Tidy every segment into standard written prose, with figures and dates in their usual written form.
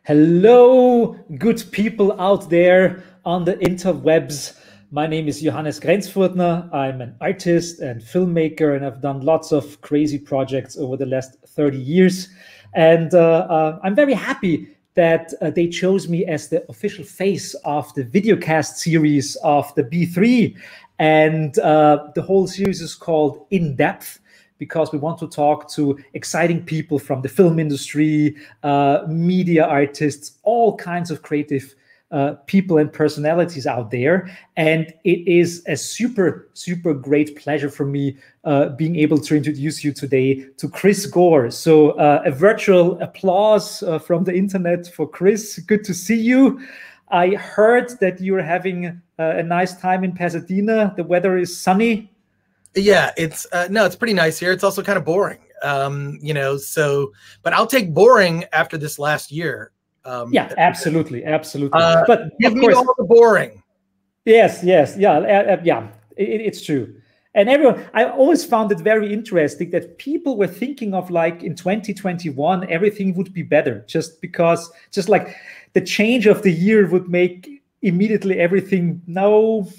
Hello, good people out there on the interwebs. My name is Johannes Grenzfurtner. I'm an artist and filmmaker, and I've done lots of crazy projects over the last 30 years. And I'm very happy that they chose me as the official face of the videocast series of the B3. And the whole series is called In Depth, because we want to talk to exciting people from the film industry, media artists, all kinds of creative people and personalities out there. And it is a super, super great pleasure for me being able to introduce you today to Chris Gore. So a virtual applause from the internet for Chris. Good to see you. I heard that you're having a nice time in Pasadena. The weather is sunny. Yeah, it's it's pretty nice here. It's also kind of boring, but I'll take boring after this last year. Yeah, absolutely. But give me all the boring. Yes, yeah. It's true. And I always found it very interesting that people were thinking of, like, in 2021, everything would be better, just like the change of the year would make immediately everything. No,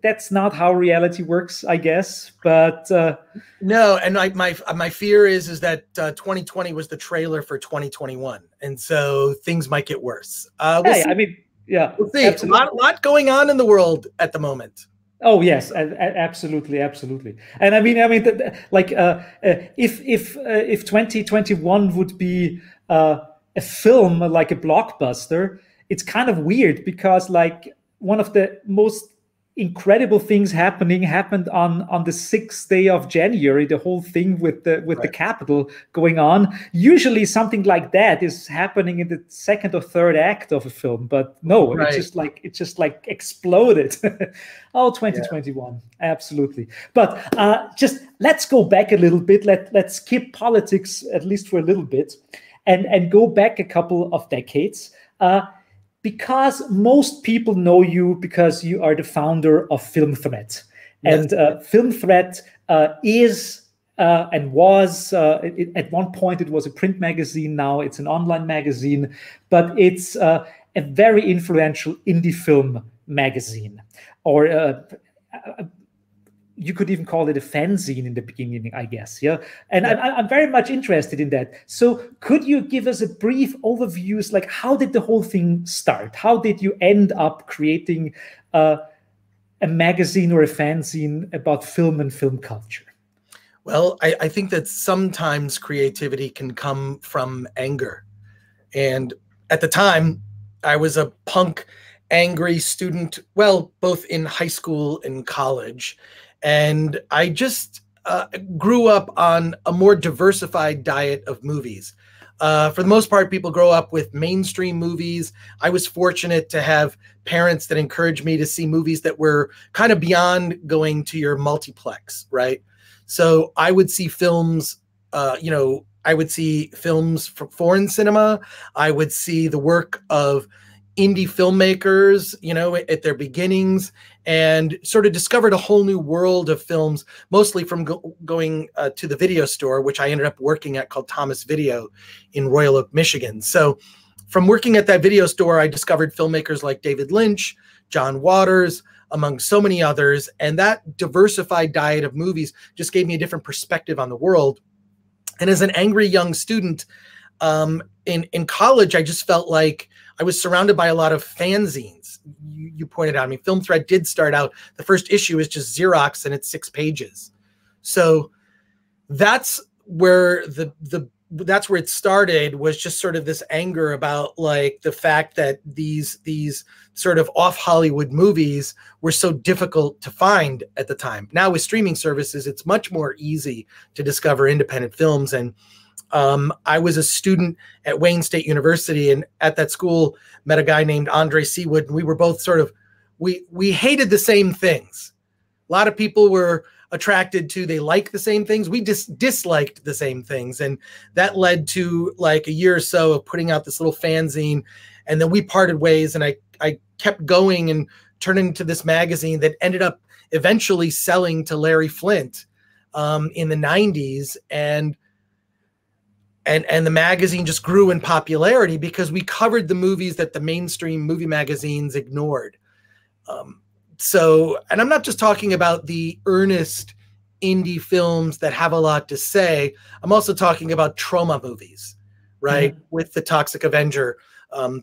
that's not how reality works, I guess. But no, and my fear is that 2020 was the trailer for 2021, and so things might get worse. We'll see. I mean, yeah, we'll see. A lot going on in the world at the moment. Oh yes, absolutely. And I mean, if 2021 would be a film, like a blockbuster, it's kind of weird, because like one of the most incredible things happened on the 6th day of January. The whole thing with the Capitol going on. Usually something like that is happening in the second or third act of a film, but no, it just like exploded. Oh, 2021, absolutely. But just let's go back a little bit. Let's skip politics, at least for a little bit, and go back a couple of decades. Because most people know you because you are the founder of Film Threat. Yes. And Film Threat is and was, at one point it was a print magazine, now it's an online magazine, but it's a very influential indie film magazine. Or you could even call it a fanzine in the beginning, I guess. Yeah. And yeah. I'm very much interested in that. So could you give us a brief overview? Like, how did the whole thing start? How did you end up creating a magazine or a fanzine about film and film culture? Well, I think that sometimes creativity can come from anger. And at the time, I was a punk, angry student, well, both in high school and college. And I just grew up on a more diversified diet of movies. For the most part, people grow up with mainstream movies. I was fortunate to have parents that encouraged me to see movies that were kind of beyond going to your multiplex, right? So I would see films, I would see films from foreign cinema. I would see the work of indie filmmakers, at their beginnings, and sort of discovered a whole new world of films, mostly from going to the video store, which I ended up working at, called Thomas Video in Royal Oak, Michigan. So from working at that video store, I discovered filmmakers like David Lynch, John Waters, among so many others. And that diversified diet of movies just gave me a different perspective on the world. And as an angry young student in college, I just felt like I was surrounded by a lot of fanzines. You pointed out, I mean, Film Threat did start out, the first issue is just Xerox and it's 6 pages. So that's where that's where it started, was just sort of this anger about, like, the fact that these sort of off Hollywood movies were so difficult to find at the time. Now with streaming services, it's much more easy to discover independent films. And I was a student at Wayne State University, and at that school met a guy named Andre Seawood, and we were both sort of, we hated the same things. A lot of people were attracted to, they liked the same things. We just disliked the same things. And that led to like a year or so of putting out this little fanzine. And then we parted ways, and I kept going and turning into this magazine that ended up eventually selling to Larry Flint in the 90s. And and the magazine just grew in popularity because we covered the movies that the mainstream movie magazines ignored. So, and I'm not just talking about the earnest indie films that have a lot to say. I'm also talking about trauma movies, right? With The Toxic Avenger,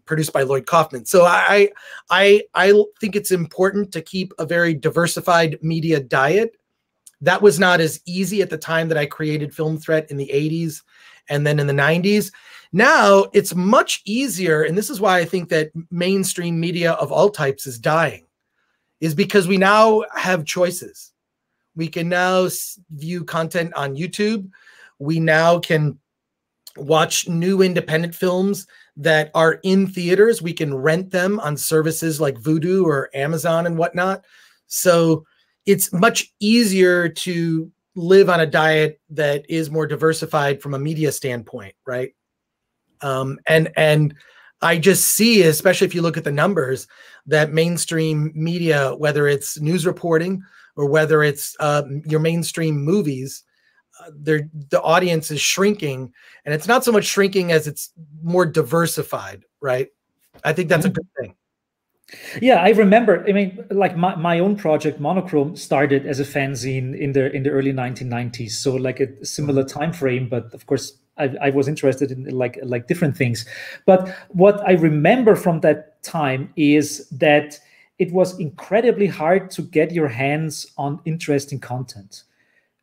produced by Lloyd Kaufman. So I think it's important to keep a very diversified media diet. That was not as easy at the time that I created Film Threat in the 80s and then in the 90s. Now it's much easier, and this is why I think that mainstream media of all types is dying, is because we now have choices. We can now view content on YouTube. We now can watch new independent films that are in theaters. We can rent them on services like Vudu or Amazon and whatnot. So it's much easier to live on a diet that is more diversified from a media standpoint, right? And I just see, especially if you look at the numbers, that mainstream media, whether it's news reporting or whether it's your mainstream movies, the audience is shrinking, and it's not so much shrinking as it's more diversified, right? I think that's a good thing. Yeah, I remember. I mean, like my own project, Monochrome, started as a fanzine in the early 1990s. So like a similar time frame, but of course, I was interested in like different things. But what I remember from that time is that it was incredibly hard to get your hands on interesting content.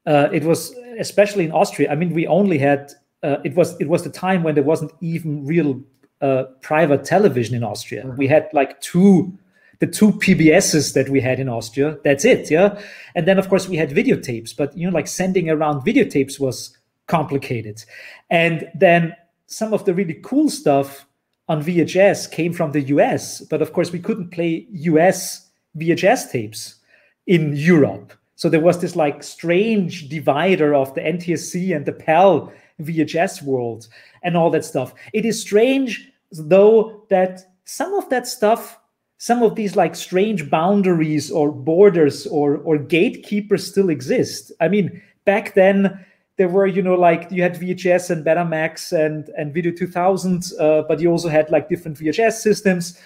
It was, especially in Austria. I mean, we only had it was the time when there wasn't even real private television in Austria. We had like the two PBSs that we had in Austria. That's it, yeah. And then of course we had videotapes, but like sending around videotapes was complicated. And then some of the really cool stuff on VHS came from the US, but of course we couldn't play US VHS tapes in Europe. So there was this like strange divider of the NTSC and the PAL VHS world and all that stuff. It is strange, though, that some of that stuff, some of these like strange boundaries or borders or gatekeepers still exist. I mean, back then there were, like you had VHS and Betamax and Video 2000, but you also had like different VHS systems.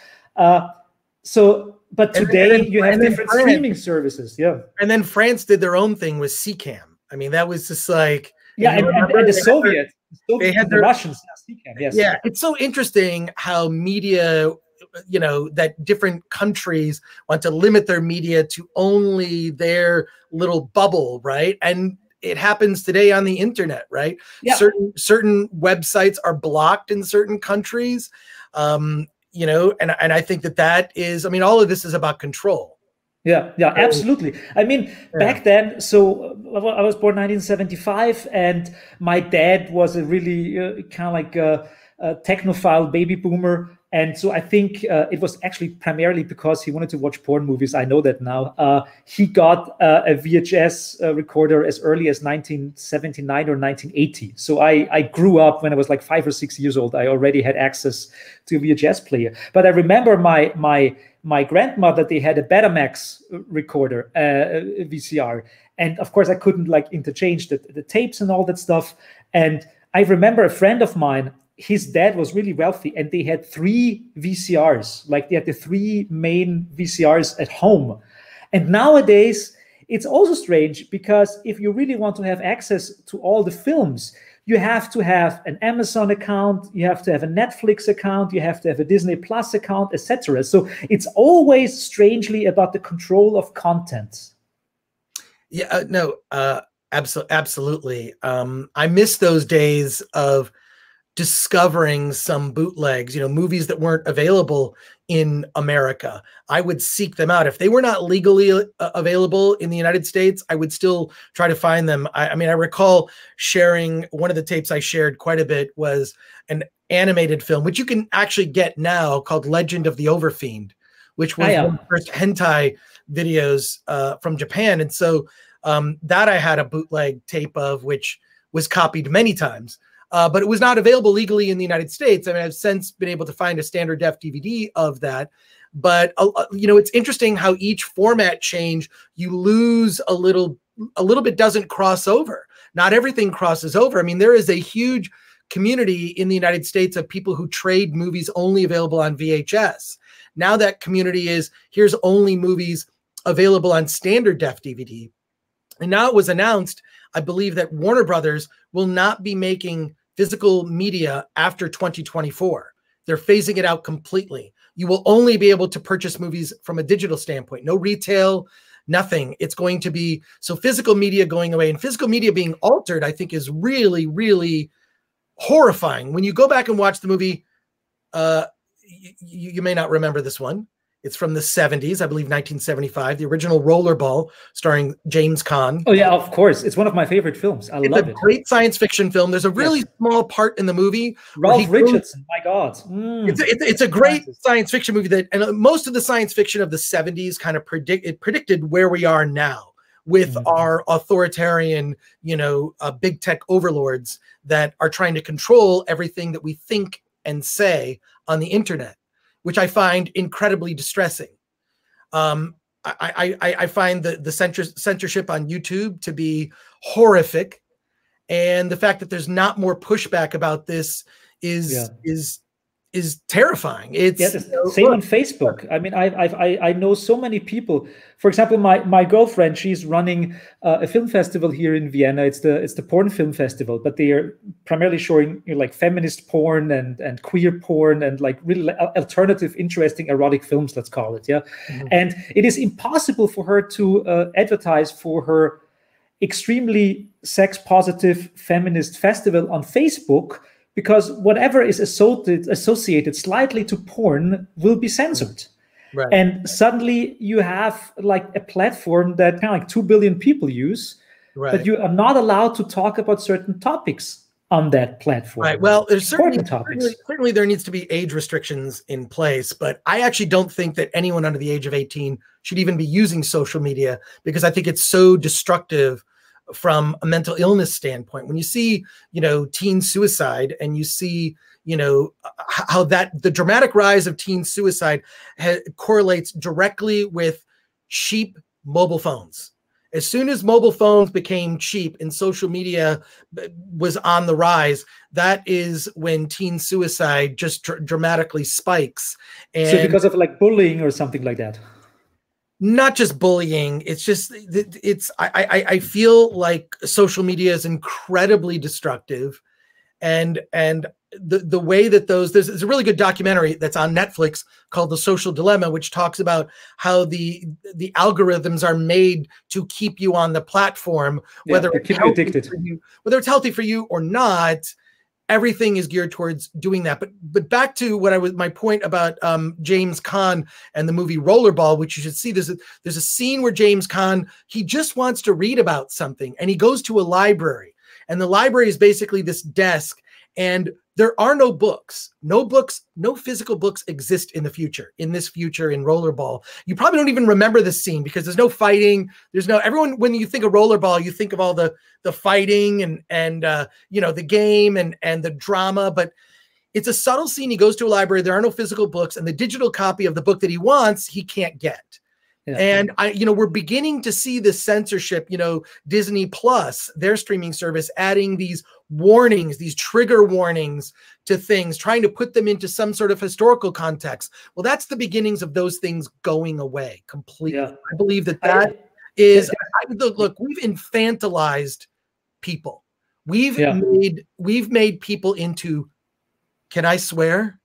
But today you have different streaming services. Yeah. And then France did their own thing with CCAM. I mean, that was just like, yeah, and the Soviets, they had the Russians. Yes. Yeah, it's so interesting how media, that different countries want to limit their media to only their little bubble, right? And it happens today on the internet, right? Yeah. Certain websites are blocked in certain countries, and I think that is, I mean, all of this is about control. Yeah, absolutely. I mean, back then, so I was born 1975, and my dad was a really kind of like a technophile baby boomer. And so I think it was actually primarily because he wanted to watch porn movies. I know that now. He got a VHS recorder as early as 1979 or 1980. So I grew up when I was like 5 or 6 years old. I already had access to a VHS player. But I remember my grandmother, they had a Betamax recorder, VCR. And of course, I couldn't like interchange the tapes and all that stuff. And I remember a friend of mine, his dad was really wealthy, and they had 3 VCRs. Like they had the 3 main VCRs at home. And nowadays, it's also strange because if you really want to have access to all the films, you have to have an Amazon account, you have to have a Netflix account, you have to have a Disney Plus account, etc. So it's always strangely about the control of content. Yeah, absolutely. I miss those days of discovering some bootlegs, movies that weren't available in America. I would seek them out. If they were not legally available in the United States, I would still try to find them. I mean, I recall sharing, one of the tapes I shared quite a bit was an animated film, which you can actually get now, called Legend of the Overfiend, which was one of the first hentai videos from Japan. And so that I had a bootleg tape of, which was copied many times. But it was not available legally in the United States. I mean, I've since been able to find a standard def DVD of that. But, it's interesting how each format change, you lose a little bit, doesn't cross over. Not everything crosses over. I mean, there is a huge community in the United States of people who trade movies only available on VHS. Now that community is, here's only movies available on standard def DVD. And now it was announced, I believe, that Warner Brothers will not be making physical media after 2024. They're phasing it out completely. You will only be able to purchase movies from a digital standpoint, no retail, nothing. It's going to be, so physical media going away, and physical media being altered, I think, is really, really horrifying. When you go back and watch the movie, you may not remember this one. It's from the 70s, I believe 1975, the original Rollerball starring James Caan. Oh yeah, of course. It's one of my favorite films. I love it. It's a great science fiction film. There's a really small part in the movie. Ralph Richardson, my God. It's a great science fiction movie that, and most of the science fiction of the 70s kind of predicted where we are now with our authoritarian, big tech overlords that are trying to control everything that we think and say on the internet, which I find incredibly distressing. I find the censorship on YouTube to be horrific, and the fact that there's not more pushback about this is terrifying. It's same on Facebook. I mean, I know so many people. For example, my girlfriend, she's running a film festival here in Vienna. It's the porn film festival, but they are primarily showing like feminist porn and queer porn and like really alternative, interesting erotic films. Let's call it, And it is impossible for her to advertise for her extremely sex positive feminist festival on Facebook, because whatever is associated slightly to porn will be censored. Right. And suddenly you have like a platform that kind of like 2 billion people use, but you are not allowed to talk about certain topics on that platform. Right. Well, there's certainly there needs to be age restrictions in place, but I actually don't think that anyone under the age of 18 should even be using social media, because I think it's so destructive from a mental illness standpoint. When you see, teen suicide, and you see, how the dramatic rise of teen suicide correlates directly with cheap mobile phones. As soon as mobile phones became cheap and social media was on the rise, that is when teen suicide just dramatically spikes. And so because of like bullying or something like that? Not just bullying. It's just, I feel like social media is incredibly destructive, and the way that there's a really good documentary that's on Netflix called The Social Dilemma, which talks about how the algorithms are made to keep you on the platform, whether it's healthy for you or not. Everything is geared towards doing that. But back to my point about James Caan and the movie Rollerball, which you should see. There's a scene where James Caan, he just wants to read about something, and he goes to a library, and the library is basically this desk, and there are no books, no physical books exist in this future in Rollerball. You probably don't even remember this scene because there's no fighting. Everyone, when you think of Rollerball, you think of all the fighting and the game and the drama, but it's a subtle scene. He goes to a library. There are no physical books, and the digital copy of the book that he wants, he can't get. Yeah. And we're beginning to see this censorship, Disney Plus, their streaming service, adding these warnings, these trigger warnings to things, trying to put them into some sort of historical context. Well, that's the beginnings of those things going away completely. Yeah. I believe that is, look, we've infantilized people. We've made people into, can I swear?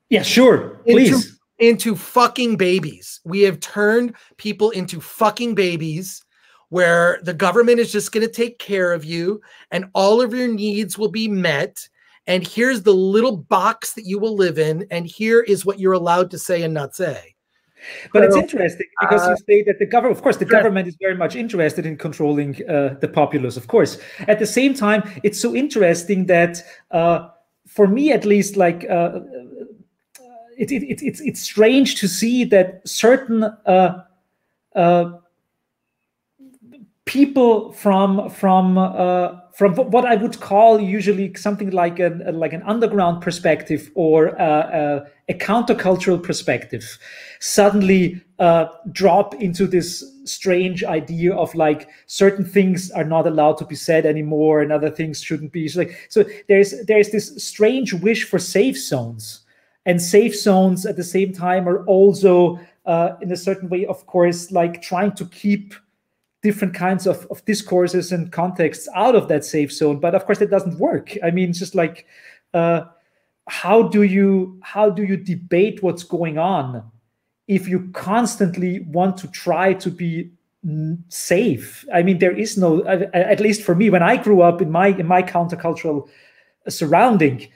Yeah, sure. Please. Into fucking babies. We have turned people into fucking babies, where the government is just going to take care of you and all of your needs will be met. And here's the little box that you will live in. And here is what you're allowed to say and not say. But it's interesting because you say that the government, of course, the government is very much interested in controlling the populace, of course. At the same time, it's so interesting that for me, at least, like, it's strange to see that certain people from from what I would call usually something like an underground perspective or a countercultural perspective, suddenly drop into this strange idea of like certain things are not allowed to be said anymore and other things shouldn't be. So there's this strange wish for safe zones, and safe zones at the same time are also in a certain way, of course, like trying to keep different kinds of discourses and contexts out of that safe zone. But of course, that doesn't work. I mean, it's just like, how do you debate what's going on if you constantly want to try to be safe? I mean, there is no, at least for me, when I grew up in my countercultural surrounding,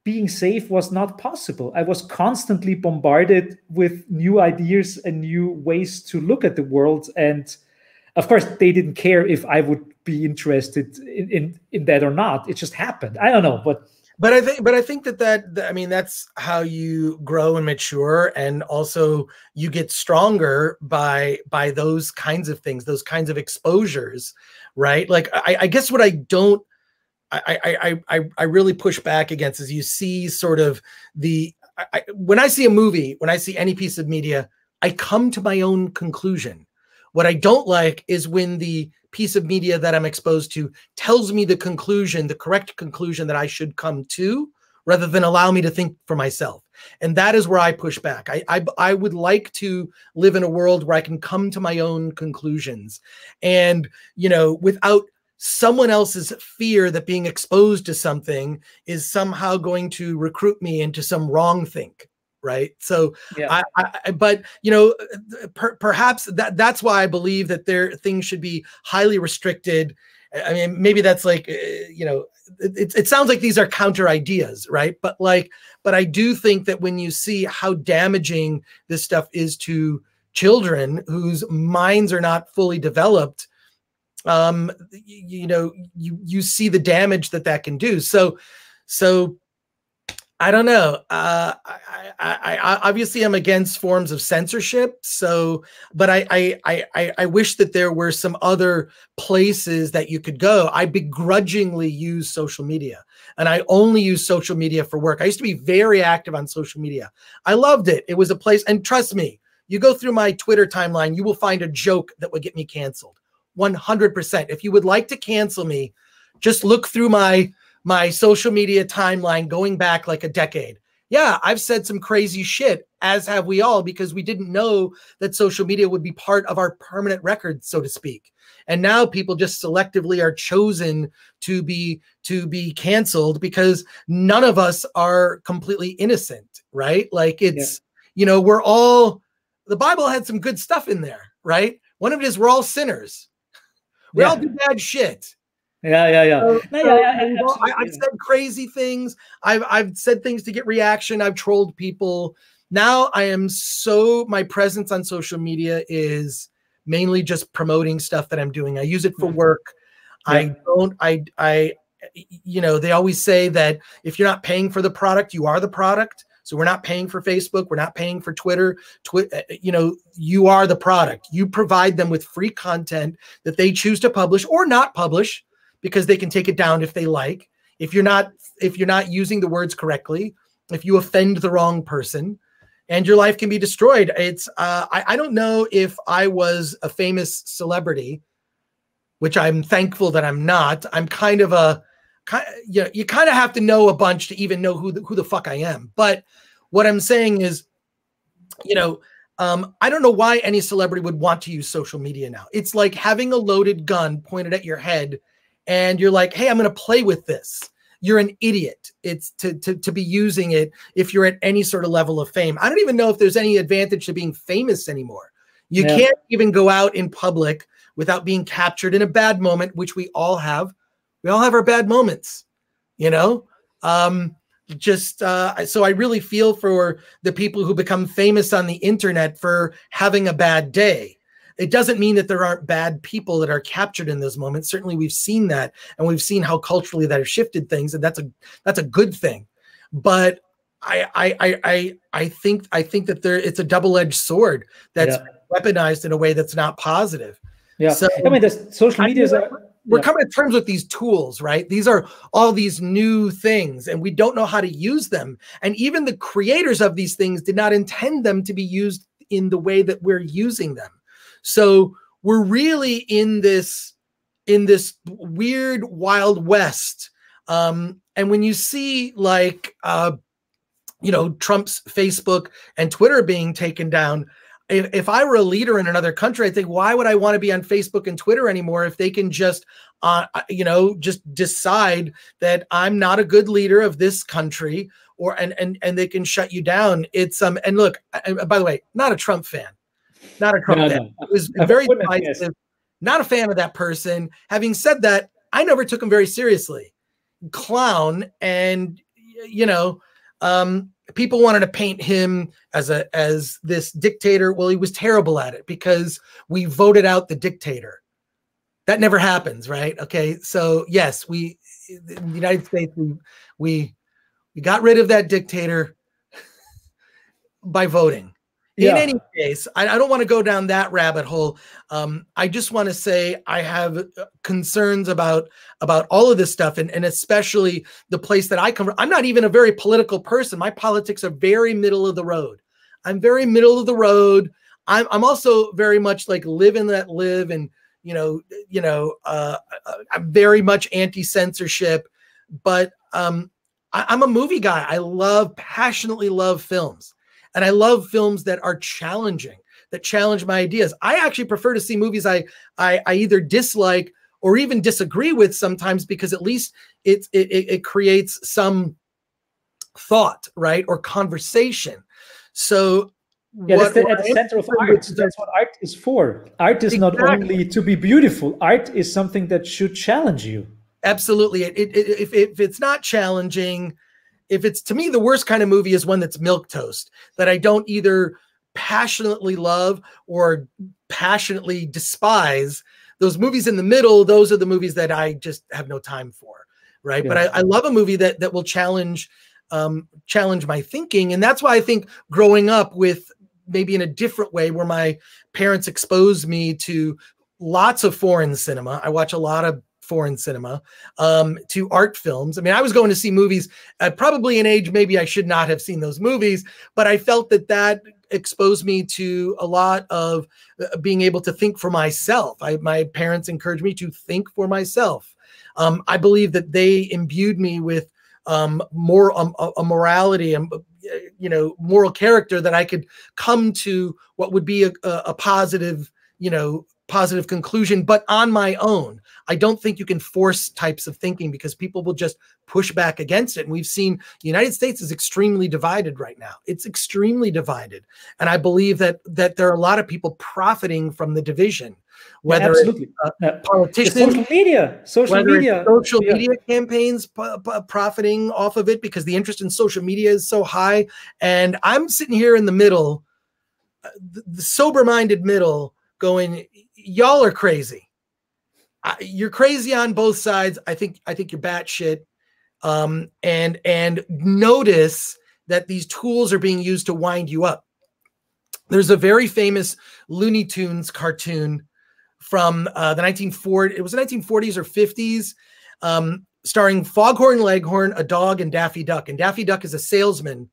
being safe was not possible. I was constantly bombarded with new ideas and new ways to look at the world. And of course, they didn't care if I would be interested in that or not. It just happened. I don't know, but I think that I mean, that's how you grow and mature, and also you get stronger by those kinds of things, those kinds of exposures, right? Like I guess what I don't, I really push back against is you see sort of when I see a movie, when I see any piece of media, I come to my own conclusion. What I don't like is when the piece of media that I'm exposed to tells me the conclusion, the correct conclusion that I should come to, rather than allow me to think for myself. And that is where I push back. I would like to live in a world where I can come to my own conclusions, and, you know, without someone else's fear that being exposed to something is somehow going to recruit me into some wrong think, right? So, yeah. But you know, perhaps that's why I believe that things should be highly restricted. I mean, maybe that's like, you know, it sounds like these are counter ideas, right? But I do think that when you see how damaging this stuff is to children whose minds are not fully developed, you know, you see the damage that can do. So I don't know. I obviously am against forms of censorship. So, but I wish that there were some other places that you could go. I begrudgingly use social media, and I only use social media for work. I used to be very active on social media. I loved it. It was a place, and trust me, you go through my Twitter timeline, you will find a joke that would get me canceled. 100%. If you would like to cancel me, just look through my social media timeline going back like a decade. Yeah, I've said some crazy shit, as have we all, because we didn't know that social media would be part of our permanent record, so to speak. And now people just selectively are chosen to be canceled because none of us are completely innocent, right? Like it's, you know, the Bible had some good stuff in there, right? One of it is we're all sinners. We all do bad shit. Yeah. I've said crazy things. I've said things to get reaction. I've trolled people. Now my presence on social media is mainly just promoting stuff that I'm doing. I use it for work. Yeah. You know, they always say that if you're not paying for the product, you are the product. So we're not paying for Facebook. We're not paying for Twitter. You know, you are the product. You provide them with free content that they choose to publish or not publish, because they can take it down if they like. If you're not using the words correctly, if you offend the wrong person, and your life can be destroyed. It's I don't know if I was a famous celebrity, which I'm thankful that I'm not. I'm kind of you kind of have to know a bunch to even know who the fuck I am. But what I'm saying is, you know, I don't know why any celebrity would want to use social media now. It's like having a loaded gun pointed at your head, and you're like, hey, I'm going to play with this. You're an idiot. It's to be using it if you're at any sort of level of fame. I don't even know if there's any advantage to being famous anymore. You can't even go out in public without being captured in a bad moment, which we all have. We all have our bad moments, you know? So I really feel for the people who become famous on the internet for having a bad day. It doesn't mean that there aren't bad people that are captured in those moments. Certainly we've seen that, and we've seen how culturally that has shifted things, and that's a good thing. But I think that it's a double-edged sword that's weaponized in a way that's not positive. Yeah. So, I mean, the social media we're coming to terms with these tools, right? These are all these new things, and we don't know how to use them. And even the creators of these things did not intend them to be used in the way that we're using them. So we're really in this weird Wild West. And when you see like, you know, Trump's Facebook and Twitter being taken down, if I were a leader in another country, I'd think, why would I want to be on Facebook and Twitter anymore if they can just, you know, just decide that I'm not a good leader of this country, or and they can shut you down. It's and look, by the way, not a Trump fan, not a Trump fan. It was very divisive. Not a fan of that person. Having said that, I never took him very seriously. Clown, and you know. People wanted to paint him as this dictator. Well, he was terrible at it because we voted out the dictator. That never happens, right? Okay, so yes, in the United States, we got rid of that dictator by voting. In any case, I don't want to go down that rabbit hole. I just want to say I have concerns about all of this stuff, and especially the place that I come from. I'm not even a very political person. My politics are very middle of the road. I'm very middle of the road. I'm also very much like live and let live, and I'm very much anti-censorship. But I'm a movie guy. I passionately love films. And I love films that are challenging, that challenge my ideas. I actually prefer to see movies I either dislike or even disagree with sometimes, because at least it creates some thought, right, or conversation. So that's at the center of art. That's what art is for. Art is not only to be beautiful. Art is something that should challenge you. Absolutely. If it's not challenging, if it's, to me, the worst kind of movie is one that's milquetoast, that I don't either passionately love or passionately despise. Those movies in the middle, those are the movies that I just have no time for, right? Yeah. But I love a movie that will challenge my thinking. And that's why I think growing up with, maybe in a different way, where my parents exposed me to lots of foreign cinema. I watch a lot of foreign cinema, to art films. I mean, I was going to see movies at probably an age maybe I should not have seen those movies, but I felt that exposed me to a lot of being able to think for myself. My parents encouraged me to think for myself. I believe that they imbued me with more a morality and moral character, that I could come to what would be a positive, positive conclusion, but on my own. I don't think you can force types of thinking, because people will just push back against it. And we've seen the United States is extremely divided right now. It's extremely divided. And I believe that there are a lot of people profiting from the division, whether it's politicians, social media campaigns profiting off of it, because the interest in social media is so high. And I'm sitting here in the middle, the sober-minded middle, going, y'all are crazy. You're crazy on both sides. I think you're batshit. And notice that these tools are being used to wind you up. There's a very famous Looney Tunes cartoon from the 1940s. It was the 1940s or 50s, starring Foghorn Leghorn, a dog, and Daffy Duck. And Daffy Duck is a salesman,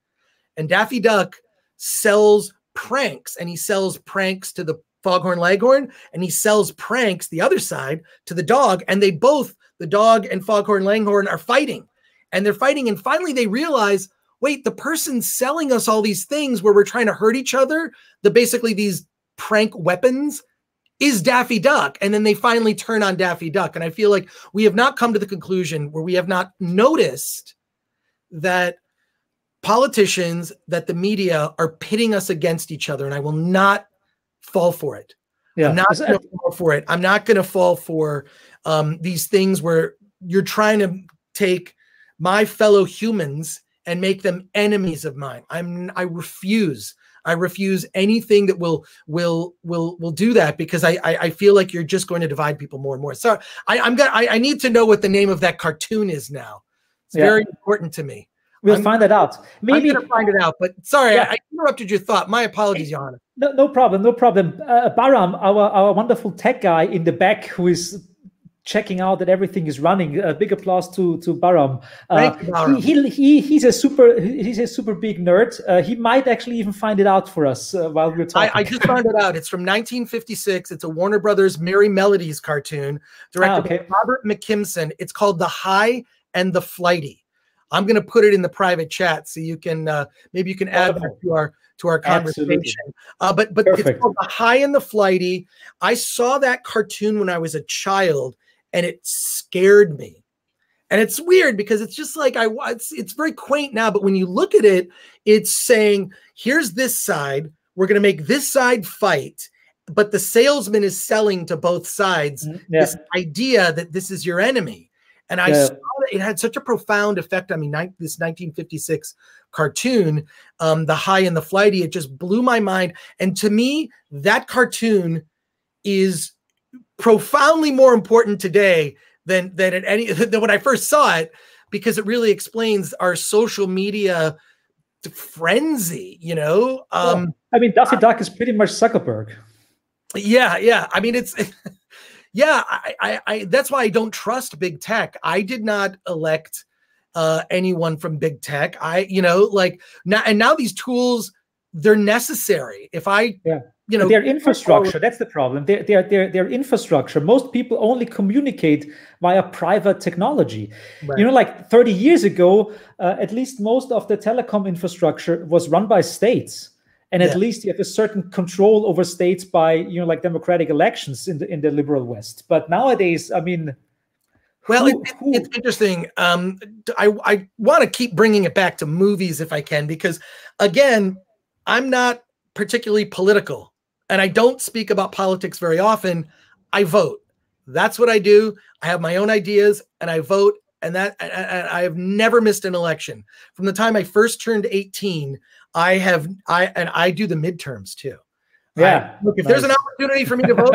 and Daffy Duck sells pranks, and he sells pranks to the Foghorn Leghorn, and he sells pranks, the other side, to the dog. And they both, the dog and Foghorn Leghorn, are fighting. And they're fighting. And finally they realize, wait, the person selling us all these things where we're trying to hurt each other, basically these prank weapons, is Daffy Duck. And then they finally turn on Daffy Duck. And I feel like we have not come to the conclusion, where we have not noticed that politicians, that the media are pitting us against each other. And I will not fall for it. Yeah. I'm not going to fall for it. I'm not going to fall for these things where you're trying to take my fellow humans and make them enemies of mine. I refuse. I refuse anything that will do that, because I feel like you're just going to divide people more and more. So I need to know what the name of that cartoon is now. It's very important to me. We'll find that out. Maybe I'm going to find it out. But sorry, I interrupted your thought. My apologies, Johanna. No problem. No problem. Baram, our wonderful tech guy in the back, who is checking out that everything is running. Big applause to Baram. Thank you, Baram. He's a super big nerd. He might actually even find it out for us while we're talking. I just found it out. It's from 1956. It's a Warner Brothers Merry Melodies cartoon directed by Robert McKimson. It's called The High and the Flighty. I'm going to put it in the private chat so you can maybe you can add that to our conversation. But it's called The High and the Flighty. I saw that cartoon when I was a child, and it scared me. And it's weird because it's just like it's very quaint now, but when you look at it, it's saying, here's this side, we're going to make this side fight, but the salesman is selling to both sides this idea that this is your enemy. And I saw that it had such a profound effect on me. This 1956 cartoon, The High and the Flighty, it just blew my mind. And to me, that cartoon is profoundly more important today than when I first saw it, because it really explains our social media frenzy. You know, I mean, Daffy Duck is pretty much Zuckerberg. Yeah. I mean, it's. Yeah, I that's why I don't trust big tech. I did not elect anyone from big tech. Now these tools, they're necessary. If I, their infrastructure, that's the problem. Their infrastructure. Most people only communicate via private technology. Right. You know, like 30 years ago, at least most of the telecom infrastructure was run by states. And at least you have a certain control over states by, like democratic elections in the liberal West. But nowadays, I mean, it's interesting. I want to keep bringing it back to movies if I can, because again, I'm not particularly political, and I don't speak about politics very often. I vote. That's what I do. I have my own ideas, and I vote. And I have never missed an election. From the time I first turned 18, I do the midterms too. Yeah. Look, if there's an opportunity for me to vote,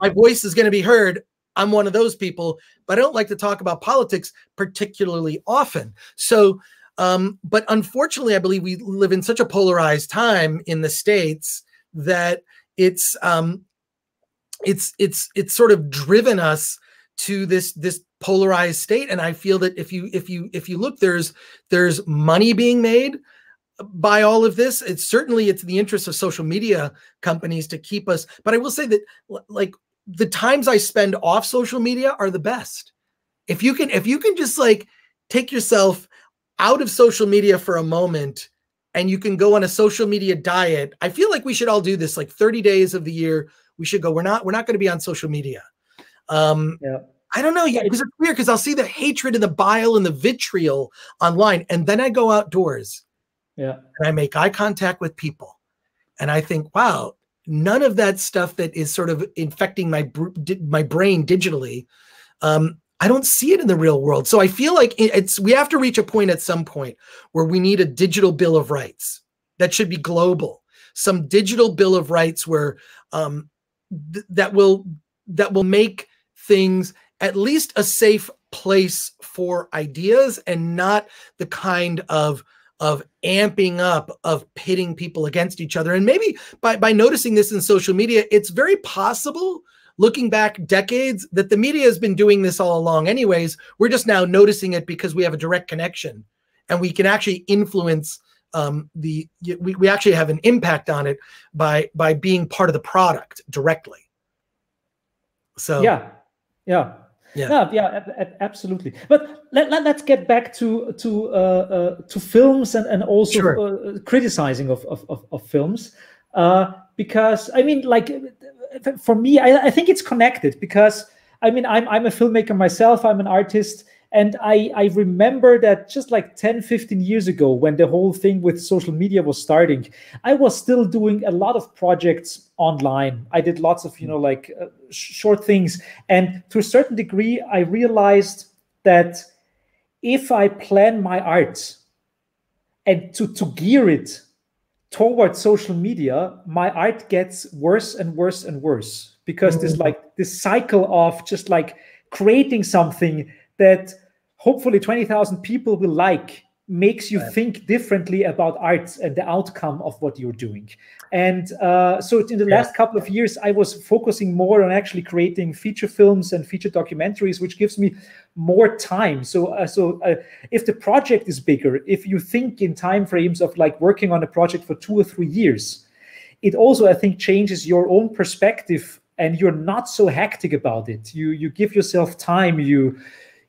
my voice is going to be heard. I'm one of those people, but I don't like to talk about politics particularly often. So, but unfortunately, I believe we live in such a polarized time in the States that it's sort of driven us to this polarized state. And I feel that if you look, there's money being made by all of this. It's the interest of social media companies to keep us. But I will say that, like, the times I spend off social media are the best. If you can just like take yourself out of social media for a moment and you can go on a social media diet, I feel like we should all do this. Like 30 days of the year, we should go. We're not going to be on social media. I don't know. Yeah, because it's weird, because I'll see the hatred and the bile and the vitriol online, and then I go outdoors. Yeah, and I make eye contact with people, and I think, wow, none of that stuff that is sort of infecting my brain digitally. I don't see it in the real world. So I feel like we have to reach a point at some point where we need a digital bill of rights that should be global. Some digital bill of rights where that will make things at least a safe place for ideas, and not the kind of amping up, of pitting people against each other. And maybe by noticing this in social media, it's very possible, looking back decades, that the media has been doing this all along anyways. We're just now noticing it because we have a direct connection, and we can actually influence we actually have an impact on it by being part of the product directly. So absolutely. But let's get back to films and also criticizing of films, because I mean, like, for me, I think it's connected, because I mean, I'm a filmmaker myself. I'm an artist. And I remember that just like 10, 15 years ago, when the whole thing with social media was starting, I was still doing a lot of projects online. I did lots of, short things. And to a certain degree, I realized that if I plan my art and to gear it towards social media, my art gets worse and worse and worse, because this cycle of just like creating something that hopefully 20,000 people will like, makes you think differently about art and the outcome of what you're doing. And so in the last couple of years, I was focusing more on actually creating feature films and feature documentaries, which gives me more time. So if the project is bigger, if you think in time frames of like working on a project for 2 or 3 years, it also, I think, changes your own perspective, and you're not so hectic about it. You give yourself time. You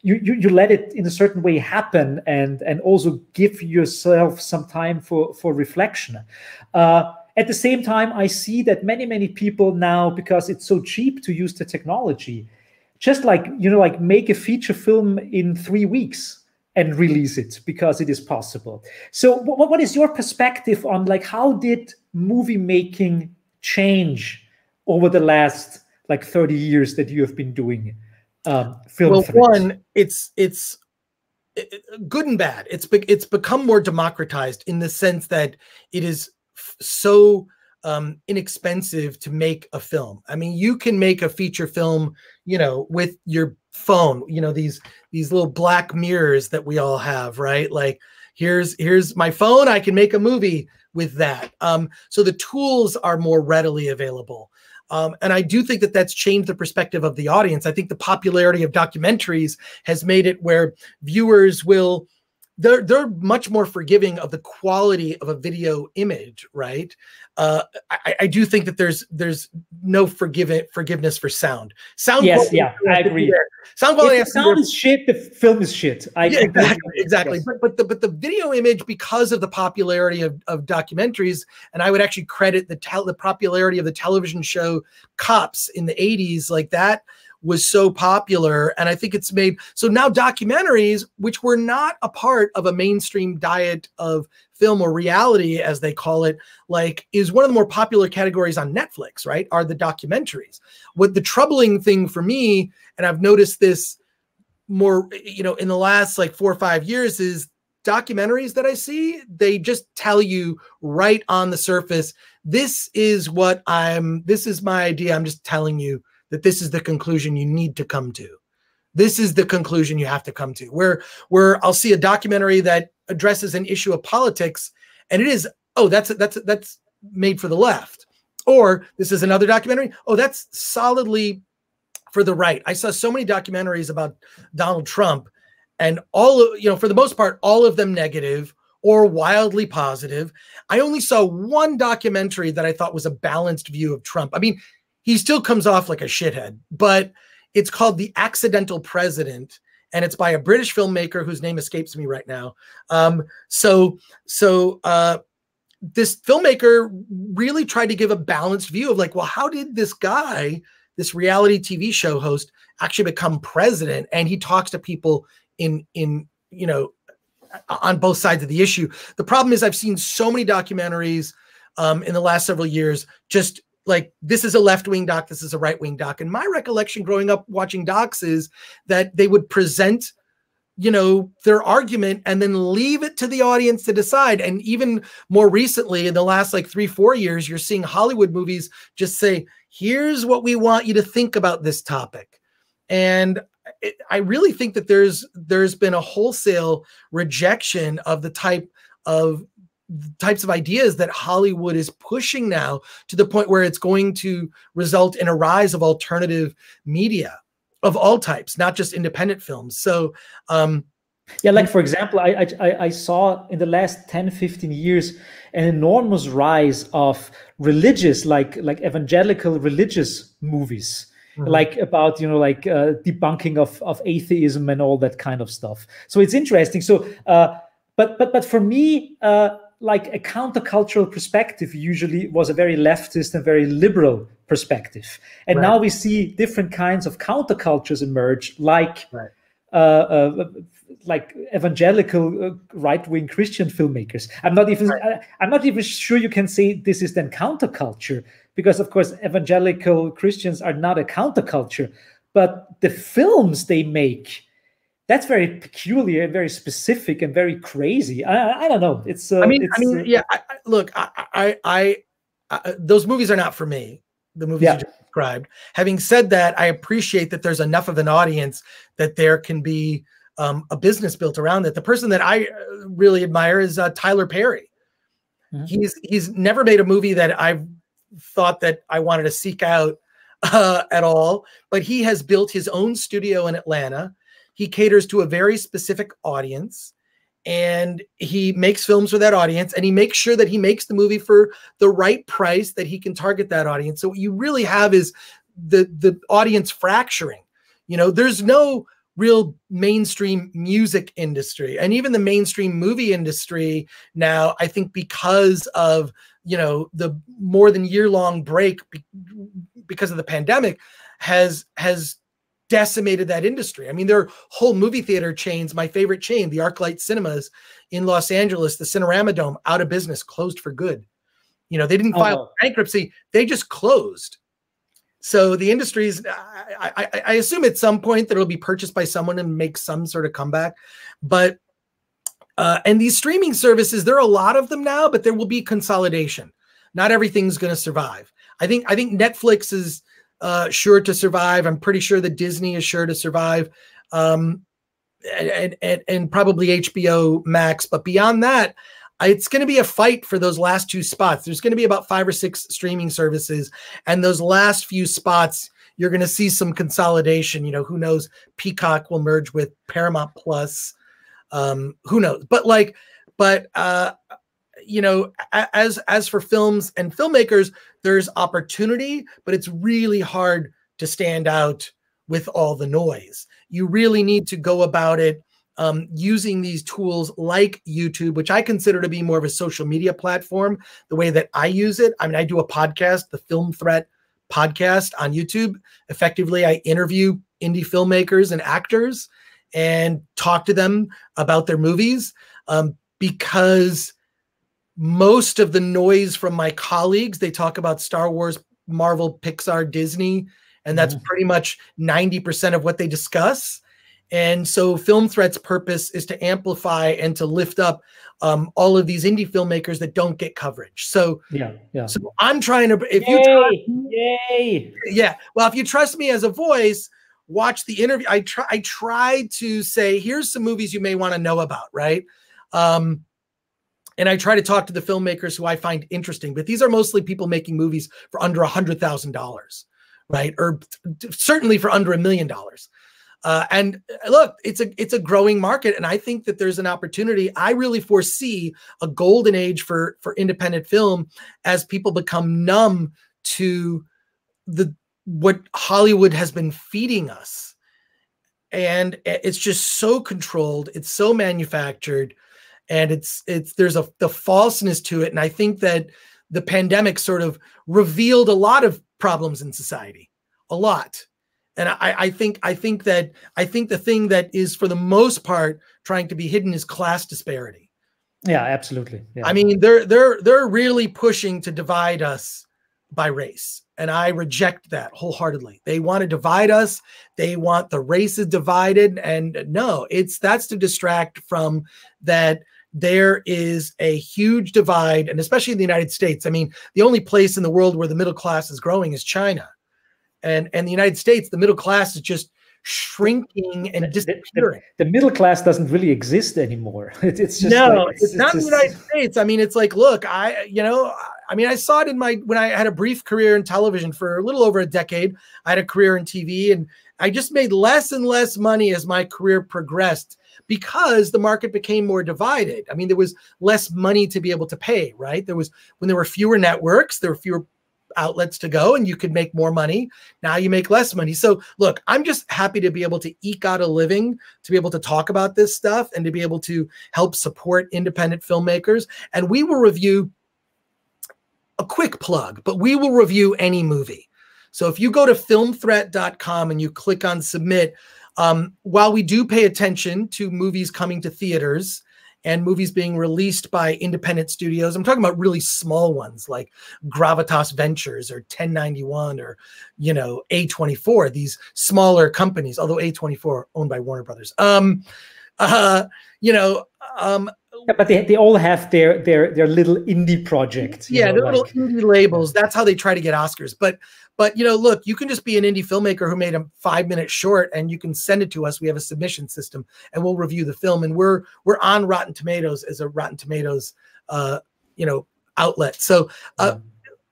let it in a certain way happen, and also give yourself some time for reflection. At the same time, I see that many people now, because it's so cheap to use the technology, just like make a feature film in 3 weeks and release it because it is possible. So what is your perspective on like how did movie making change over the last like 30 years that you have been doing film? Well, one, it's good and bad. It's become more democratized in the sense that it is so inexpensive to make a film. I mean, you can make a feature film, with your phone. These little black mirrors that we all have, right? Like, here's my phone. I can make a movie with that. So the tools are more readily available. And I do think that that's changed the perspective of the audience. I think the popularity of documentaries has made it where viewers they're much more forgiving of the quality of a video image, right? I do think that there's no forgiveness for sound. Yes, yeah, I agree. Sound quality. If the sound is shit, the film is shit. Exactly. Yes. But the video image, because of the popularity of documentaries, and I would actually credit the popularity of the television show Cops in the 80s, like that was so popular. And I think it's made, so now documentaries, which were not a part of a mainstream diet of film or reality, as they call it, like is one of the more popular categories on Netflix, right? Are the documentaries. What the troubling thing for me, and I've noticed this more, in the last like 4 or 5 years, is documentaries that I see, they just tell you right on the surface, this is my idea. I'm just telling you that this is the conclusion you need to come to. This is the conclusion you have to come to. Where I'll see a documentary that addresses an issue of politics, and it is, oh, that's made for the left. Or this is another documentary, oh, that's solidly for the right. I saw so many documentaries about Donald Trump, and for the most part, all of them negative or wildly positive. I only saw one documentary that I thought was a balanced view of Trump. I mean, he still comes off like a shithead, but it's called The Accidental President, and it's by a British filmmaker whose name escapes me right now. This filmmaker really tried to give a balanced view of like, well, how did this guy, this reality TV show host, actually become president? And he talks to people in on both sides of the issue. The problem is I've seen so many documentaries in the last several years, just like, this is a left-wing doc, this is a right-wing doc. And my recollection growing up watching docs is that they would present, their argument and then leave it to the audience to decide. And even more recently, in the last like 3-4 years, you're seeing Hollywood movies just say, here's what we want you to think about this topic. And I really think that there's been a wholesale rejection of the types of ideas that Hollywood is pushing now, to the point where it's going to result in a rise of alternative media of all types, not just independent films. So, yeah, like for example, I saw in the last 10-15 years an enormous rise of religious, like evangelical religious movies. Mm-hmm. Like about debunking of atheism and all that kind of stuff. So it's interesting. So but for me, like a countercultural perspective usually was a very leftist and very liberal perspective, and now we see different kinds of countercultures emerge, like like evangelical right-wing Christian filmmakers. I'm not even sure you can say this is then counterculture, because of course evangelical Christians are not a counterculture, but the films they make, that's very peculiar and very specific and very crazy. I don't know. It's. Look, those movies are not for me. The movies you just described. Having said that, I appreciate that there's enough of an audience that there can be a business built around it. The person that I really admire is Tyler Perry. Mm-hmm. He's never made a movie that I've thought that I wanted to seek out at all, but he has built his own studio in Atlanta. He caters to a very specific audience, and he makes films for that audience, and he makes sure that he makes the movie for the right price that he can target that audience. So what you really have is the audience fracturing. You know, there's no real mainstream music industry, and even the mainstream movie industry now, I think because of, you know, the more than year-long break because of the pandemic has decimated that industry. I mean, there are whole movie theater chains. My favorite chain, the ArcLight Cinemas in Los Angeles, the Cinerama Dome, out of business, closed for good. You know, they didn't file bankruptcy. They just closed. So the industry's, I assume at some point that it'll be purchased by someone and make some sort of comeback. But, and these streaming services, there are a lot of them now, but there will be consolidation. Not everything's going to survive. I think Netflix is sure to survive. I'm pretty sure that Disney is sure to survive, and probably HBO Max. But beyond that, it's going to be a fight for those last two spots. There's going to be about 5 or 6 streaming services, and those last few spots, you're going to see some consolidation. You know, who knows? Peacock will merge with Paramount Plus. Who knows? But you know, as for films and filmmakers, there's opportunity, but it's really hard to stand out with all the noise. You really need to go about it using these tools like YouTube, which I consider to be more of a social media platform, the way that I use it. I mean, I do a podcast, the Film Threat podcast on YouTube. Effectively, I interview indie filmmakers and actors and talk to them about their movies, because most of the noise from my colleagues, they talk about Star Wars, Marvel, Pixar, Disney, and that's pretty much 90% of what they discuss. And so Film Threat's purpose is to amplify and to lift up all of these indie filmmakers that don't get coverage. So so I'm trying to, if well, if you trust me as a voice, watch the interview. I try to say, here's some movies you may want to know about, right? And I try to talk to the filmmakers who I find interesting, but these are mostly people making movies for under $100,000, right? Or certainly for under $1 million. And look, it's a growing market, and I think that there's an opportunity. I really foresee a golden age for independent film as people become numb to what Hollywood has been feeding us, and it's just so controlled, it's so manufactured, and there's the falseness to it. And I think that the pandemic sort of revealed a lot of problems in society, a lot. And I think the thing that is for the most part trying to be hidden is class disparity. Yeah, absolutely. Yeah. I mean, they're really pushing to divide us by race, and I reject that wholeheartedly. They want to divide us. They want the races divided, and no, that's to distract from that. There is a huge divide, and especially in the United States. I mean, the only place in the world where the middle class is growing is China. And the United States, the middle class is just shrinking and disappearing. The middle class doesn't really exist anymore. It's just it's not in the United States. I mean, it's like, look, I saw it when I had a brief career in television for a little over a decade. I had a career in TV, and I just made less and less money as my career progressed because the market became more divided. I mean, there was less money to be able to pay, right? When there were fewer networks, there were fewer outlets to go, and you could make more money. Now you make less money. So look, I'm just happy to be able to eke out a living, to be able to talk about this stuff, and to be able to help support independent filmmakers. And we will review, a quick plug, but we will review any movie. So if you go to filmthreat.com and you click on submit, while we do pay attention to movies coming to theaters and movies being released by independent studios, I'm talking about really small ones like Gravitas Ventures or 1091 or, A24, these smaller companies, although A24 owned by Warner Brothers. Yeah, but they all have their little indie projects. Yeah, know, they're little indie labels. Yeah. That's how they try to get Oscars. But look, you can just be an indie filmmaker who made a 5-minute short, and you can send it to us. We have a submission system, and we'll review the film. And we're on Rotten Tomatoes as a Rotten Tomatoes, outlet. So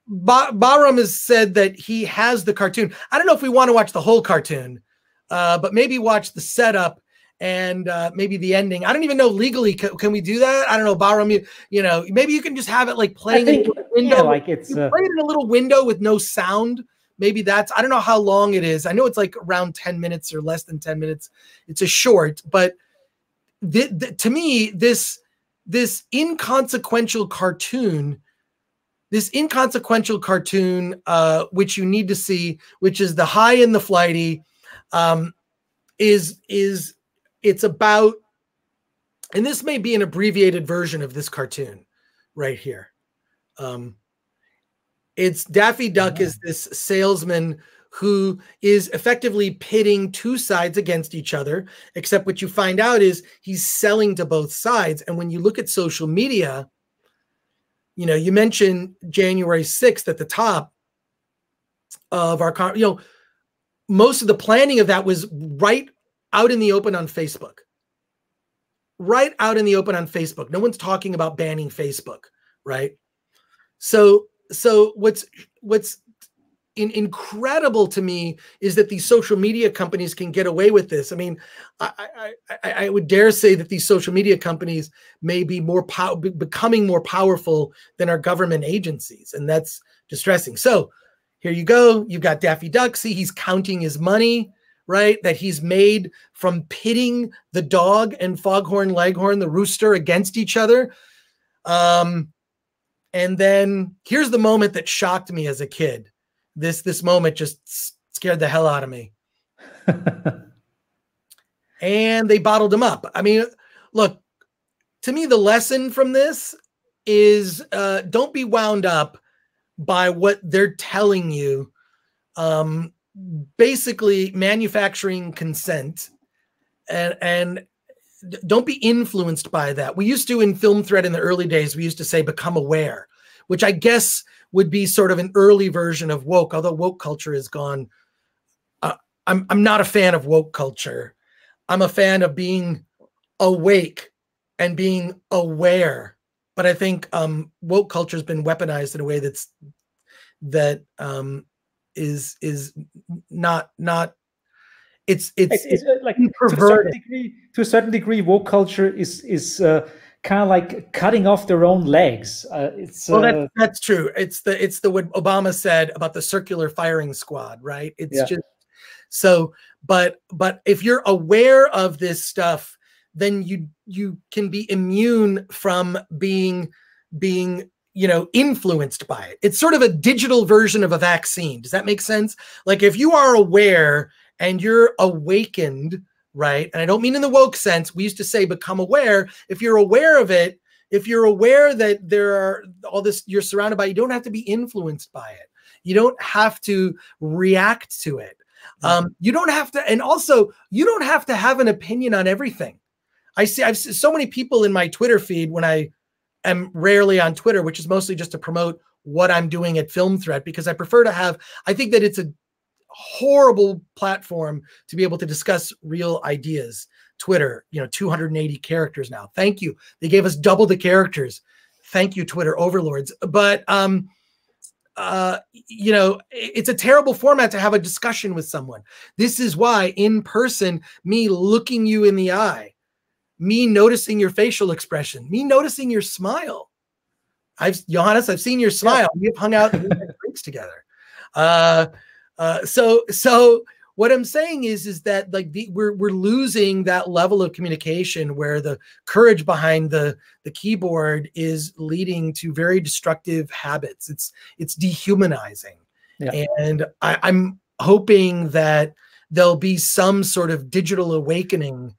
Bahram has said that he has the cartoon. I don't know if we want to watch the whole cartoon, but maybe watch the setup and maybe the ending. I don't even know legally. Can we do that? I don't know, Bahram. Maybe you can just have it like playing in a window. Yeah, like it's play it in a little window with no sound. Maybe that's. I don't know how long it is. I know it's like around 10 minutes or less than 10 minutes. It's a short, but to me, this inconsequential cartoon. This inconsequential cartoon, which you need to see, which is The High and the Flighty, it's about, and this may be an abbreviated version of this cartoon right here. It's Daffy Duck is this salesman who is effectively pitting two sides against each other, except what you find out is he's selling to both sides. And when you look at social media, you mentioned January 6th at the top of our, most of the planning of that was right out in the open on Facebook. Right out in the open on Facebook. No one's talking about banning Facebook, right? So what's incredible to me is that these social media companies can get away with this. I mean, I would dare say that these social media companies may be becoming more powerful than our government agencies, and that's distressing. So here you go. You've got Daffy Duck. See, he's counting his money, right? That he's made from pitting the dog and Foghorn Leghorn, the rooster, against each other. And then here's the moment that shocked me as a kid. This moment just scared the hell out of me. And they bottled him up. I mean, look, to me, the lesson from this is don't be wound up by what they're telling you. Basically, manufacturing consent, and don't be influenced by that. We used to, in Film Thread in the early days, we used to say become aware, which I guess would be sort of an early version of woke, although woke culture is gone. I'm not a fan of woke culture. I'm a fan of being awake and being aware. But I think woke culture has been weaponized in a way is not it's like to a certain degree woke culture is kind of like cutting off their own legs. That's true. It's the what Obama said about the circular firing squad, right? It's just so. But if you're aware of this stuff, then you can be immune from being influenced by it. It's sort of a digital version of a vaccine. Does that make sense? Like if you are aware and you're awakened, right? And I don't mean in the woke sense. We used to say become aware. If you're aware of it, if you're aware that there are all this you're surrounded by, you don't have to be influenced by it. You don't have to react to it. You don't have to, and also you don't have to have an opinion on everything. I've seen so many people in my Twitter feed when I am rarely on Twitter, which is mostly just to promote what I'm doing at Film Thread, because I prefer to have, I think that it's a horrible platform to be able to discuss real ideas. Twitter, 280 characters now. Thank you. They gave us double the characters. Thank you, Twitter overlords. But, it's a terrible format to have a discussion with someone. This is why in person, me looking you in the eye, me noticing your facial expression, me noticing your smile. Johannes, I've seen your smile. We've hung out and had drinks together. So what I'm saying is that like we're losing that level of communication where the courage behind the keyboard is leading to very destructive habits. It's dehumanizing. Yeah. And I'm hoping that there'll be some sort of digital awakening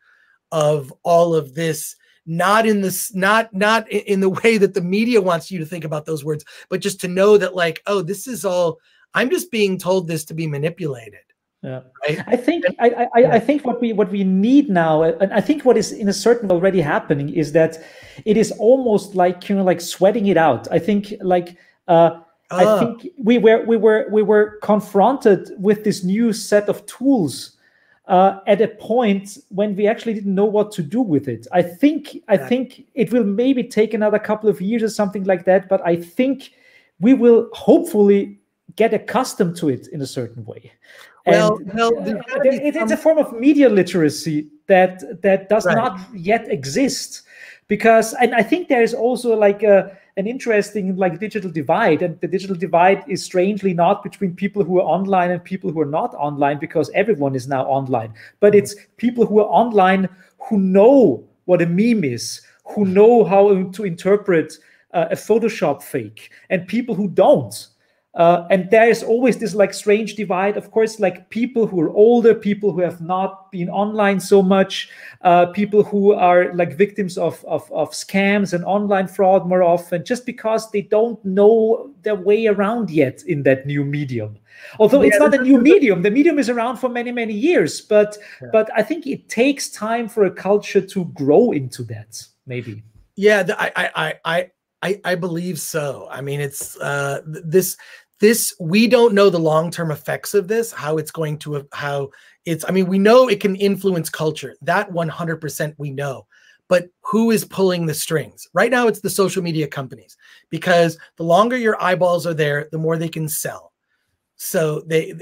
of all of this, not in the way that the media wants you to think about those words, but just to know that like, oh, this is all, I'm just being told this to be manipulated. Yeah, right? I think And, I think what we need now, and I think what is in a certain way already happening, is that it is almost like, like sweating it out. I think like I think we were confronted with this new set of tools at a point when we actually didn't know what to do with it. I think it will maybe take another couple of years or something like that, but I think we will hopefully get accustomed to it in a certain way. And there's got to be it's a form of media literacy that does right. not yet exist, because, and I think there is also like an interesting like digital divide, and the digital divide is strangely not between people who are online and people who are not online, because everyone is now online, but it's people who are online who know what a meme is, who know how to interpret a Photoshop fake, and people who don't. And there is always this like strange divide, of course, like people who are older, people who have not been online so much, people who are like victims of scams and online fraud more often, just because they don't know their way around yet in that new medium. Although it's not a new medium, the medium is around for many, many years, but I think it takes time for a culture to grow into that, maybe. Yeah, I believe so. I mean, it's this we don't know the long-term effects of this, how it's going to, how it's, I mean, we know it can influence culture, that 100% we know, but who is pulling the strings right now? It's the social media companies, because the longer your eyeballs are there, the more they can sell. So they,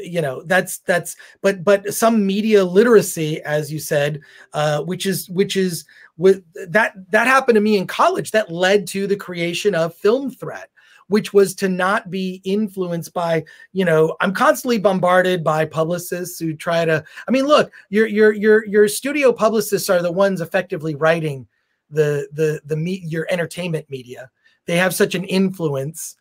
but some media literacy, as you said, which is with that happened to me in college, that led to the creation of Film Threat, which was to not be influenced by, I'm constantly bombarded by publicists who try to, I mean, look, your studio publicists are the ones effectively writing your entertainment media. They have such an influence.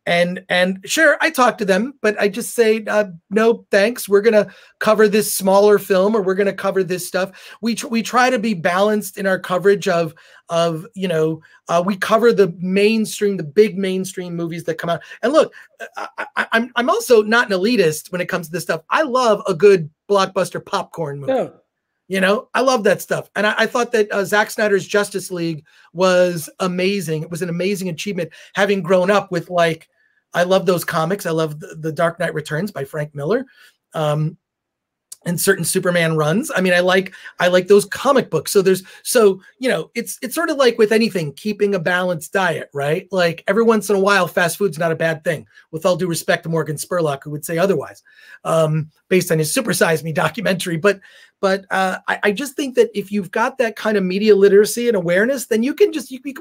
And sure, I talk to them, but I just say, no, thanks. We're going to cover this smaller film, or we're going to cover this stuff. We try to be balanced in our coverage of we cover the big mainstream movies that come out. And look, I'm also not an elitist when it comes to this stuff. I love a good blockbuster popcorn movie. Yeah. I love that stuff. And I thought that Zack Snyder's Justice League was amazing. It was an amazing achievement, having grown up with, like, I love those comics. I love the Dark Knight Returns by Frank Miller. And certain Superman runs. I mean, I like those comic books. So it's sort of like with anything, keeping a balanced diet, right? Like every once in a while, fast food's not a bad thing, with all due respect to Morgan Spurlock, who would say otherwise, based on his Super Size Me documentary. But I just think that if you've got that kind of media literacy and awareness, then you can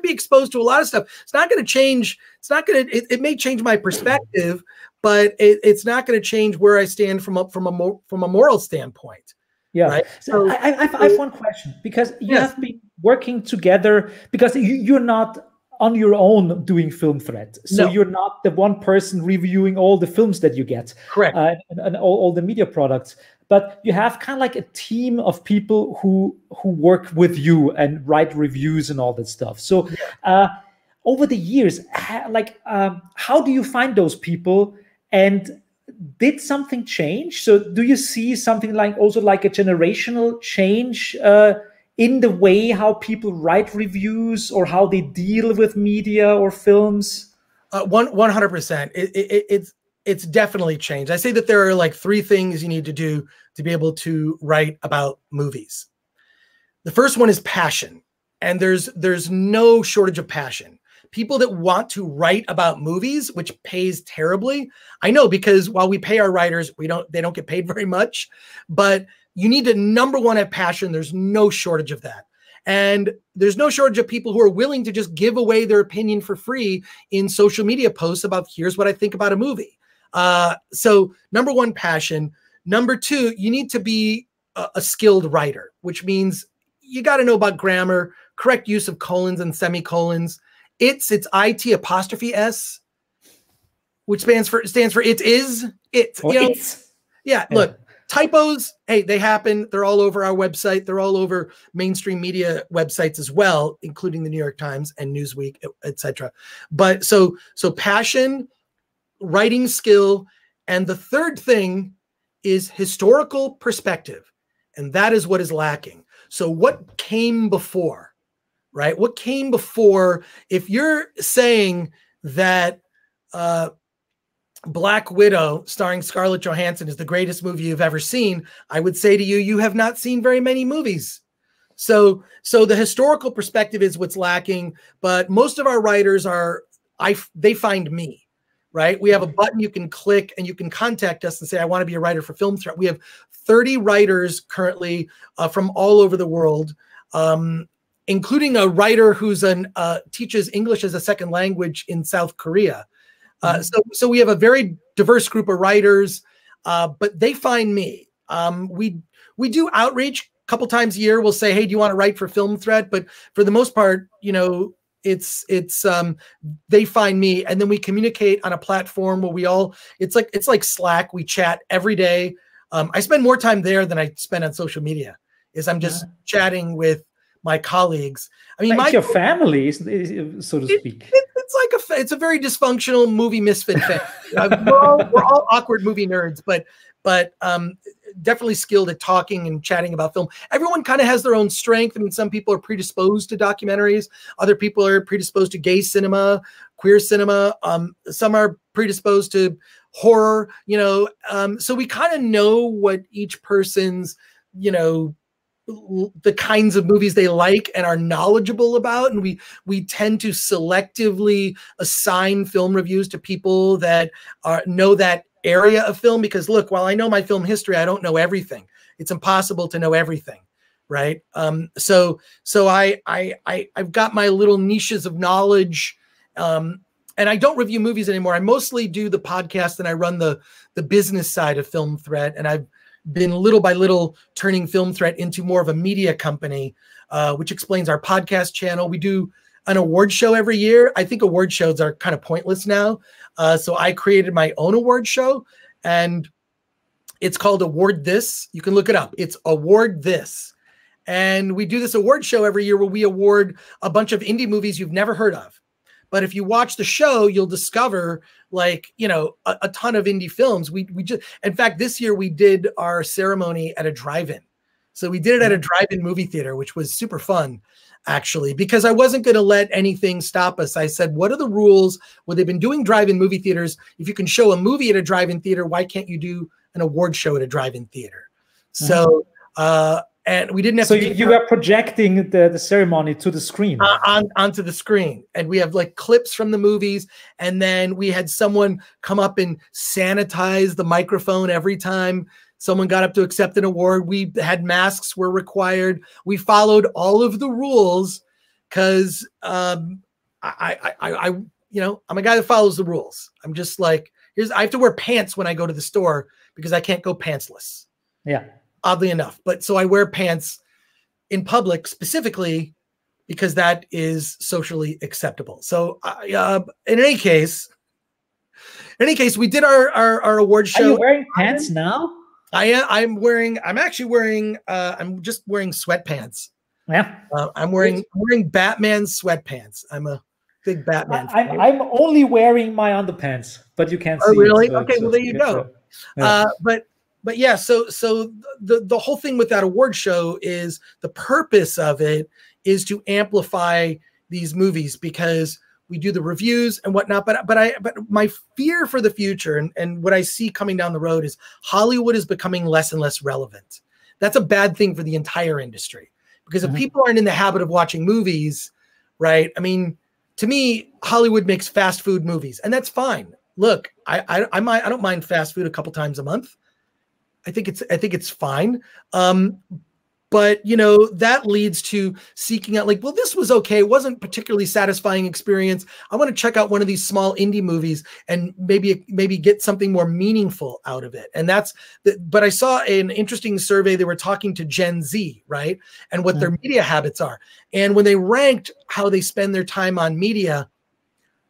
be exposed to a lot of stuff. It's not going to change. It may change my perspective, but it's not going to change where I stand from a moral standpoint. Yeah. Right? So I have one question, because you have been working together, because you're not on your own doing Film Threat. So you're not the one person reviewing all the films that you get. Correct. And all the media products. But you have kind of like a team of people who work with you and write reviews and all that stuff. So over the years, how do you find those people? And did something change? So do you see something like also like a generational change in the way how people write reviews, or how they deal with media or films? 100%. It's definitely changed. I say that there are like 3 things you need to do to be able to write about movies. The first one is passion, and there's no shortage of passion. People that want to write about movies, which pays terribly. I know, because while we pay our writers, they don't get paid very much, but you need to, number one, have passion. There's no shortage of that. And there's no shortage of people who are willing to just give away their opinion for free in social media posts about, here's what I think about a movie. So number one, passion. Number 2, you need to be a skilled writer, which means you got to know about grammar, correct use of colons and semicolons. It's IT apostrophe S, which stands for it is it. Yeah. Look, typos, hey, they happen. They're all over our website. They're all over mainstream media websites as well, including the New York Times and Newsweek, etc. But so passion, writing skill, and the third thing is historical perspective, and that is what is lacking. So what came before, right? What came before? If you're saying that Black Widow starring Scarlett Johansson is the greatest movie you've ever seen, I would say to you, you have not seen very many movies. So the historical perspective is what's lacking, but most of our writers they find me, right? We have a button you can click and you can contact us and say, I want to be a writer for Film Threat. We have 30 writers currently from all over the world, including a writer who's teaches English as a second language in South Korea. So we have a very diverse group of writers, but they find me. We do outreach a couple times a year. We'll say, hey, do you want to write for Film Threat? But for the most part, it's they find me, and then we communicate on a platform where it's like Slack. We chat every day. I spend more time there than I spend on social media. I'm just chatting with my colleagues. I mean, your family, so to speak. It's a very dysfunctional movie misfit family. We're all awkward movie nerds, but definitely skilled at talking and chatting about film. Everyone kind of has their own strength. I mean, some people are predisposed to documentaries. Other people are predisposed to gay cinema, queer cinema. Some are predisposed to horror, so we kind of know what each person's, the kinds of movies they like and are knowledgeable about. And we tend to selectively assign film reviews to people that know that area of film, because look, while I know my film history, I don't know everything. It's impossible to know everything. Right. So I've got my little niches of knowledge. And I don't review movies anymore. I mostly do the podcast, and I run the business side of Film Threat. And I've been little by little turning Film Threat into more of a media company, which explains our podcast channel. We do an award show every year. I think award shows are kind of pointless now. So I created my own award show, and it's called Award This. You can look it up. It's Award This. And we do this award show every year where we award a bunch of indie movies you've never heard of. But if you watch the show, you'll discover a ton of indie films. We just, in fact, this year we did our ceremony at a drive-in. So we did it at a drive-in movie theater, which was super fun, actually, because I wasn't going to let anything stop us. I said, what are the rules? Well, they've been doing drive-in movie theaters. If you can show a movie at a drive-in theater, why can't you do an award show at a drive-in theater? So, and we didn't have to. So you were projecting the ceremony to the screen. Onto the screen. And we have like clips from the movies. And then we had someone come up and sanitize the microphone every time someone got up to accept an award. We had masks were required. We followed all of the rules because I'm a guy that follows the rules. I'm just like, I have to wear pants when I go to the store because I can't go pantsless. Yeah. Oddly enough. But so I wear pants in public specifically because that is socially acceptable. So in any case, we did our award show. Are you wearing pants now? I'm actually wearing I'm just wearing sweatpants. Yeah. I'm wearing Batman sweatpants. I'm a big Batman fan. I'm only wearing my underpants, but you can't see. Oh, really? It, so, okay, well there you go. Yeah. But yeah, so the whole thing with that award show is the purpose of it is to amplify these movies because we do the reviews and whatnot. But my fear for the future and what I see coming down the road is Hollywood is becoming less and less relevant. That's a bad thing for the entire industry because if people aren't in the habit of watching movies, right? I mean, to me, Hollywood makes fast food movies, and that's fine. Look, I don't mind fast food a couple times a month. I think it's fine. But that leads to seeking out like, well, this was okay. It wasn't particularly satisfying experience. I want to check out one of these small indie movies and maybe get something more meaningful out of it. And but I saw an interesting survey. They were talking to Gen Z, right? And what their media habits are. And when they ranked how they spend their time on media,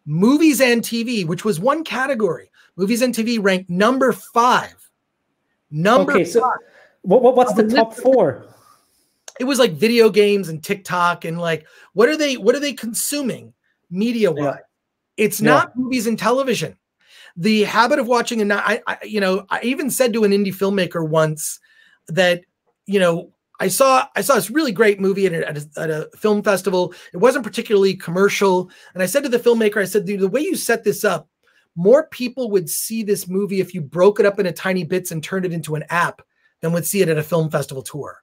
movies and TV, which was one category, movies and TV ranked number 5. So what's the top 4? It was like video games and TikTok and like what are they consuming media wise? It's not movies and television. the habit of watching, and you know, I even said to an indie filmmaker once that, you know, I saw this really great movie at a film festival. It wasn't particularly commercial. And I said to the filmmaker, I said, the way you set this up, more people would see this movie if you broke it up into tiny bits and turned it into an app than would see it at a film festival tour.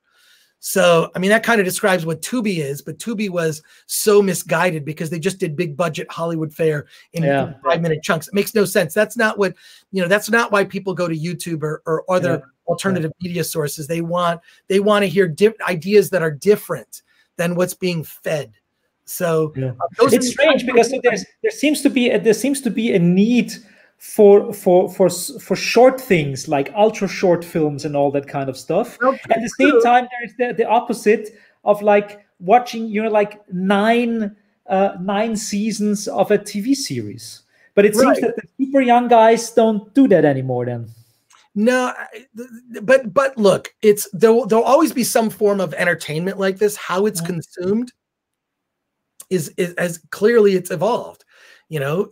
So, I mean, that kind of describes what Tubi is, but Tubi was so misguided because they just did big budget Hollywood fare in 5-minute chunks. It makes no sense. That's not what, you know, that's not why people go to YouTube or other alternative media sources. They want to hear ideas that are different than what's being fed. So it's strange because there seems to be a need for short things like ultra short films and all that kind of stuff. At the same time, there is the opposite of like watching, you know, like nine seasons of a TV series. But it seems that the super young guys don't do that anymore then. No, but look, there'll always be some form of entertainment like this. How it's consumed is as clearly it's evolved. You know,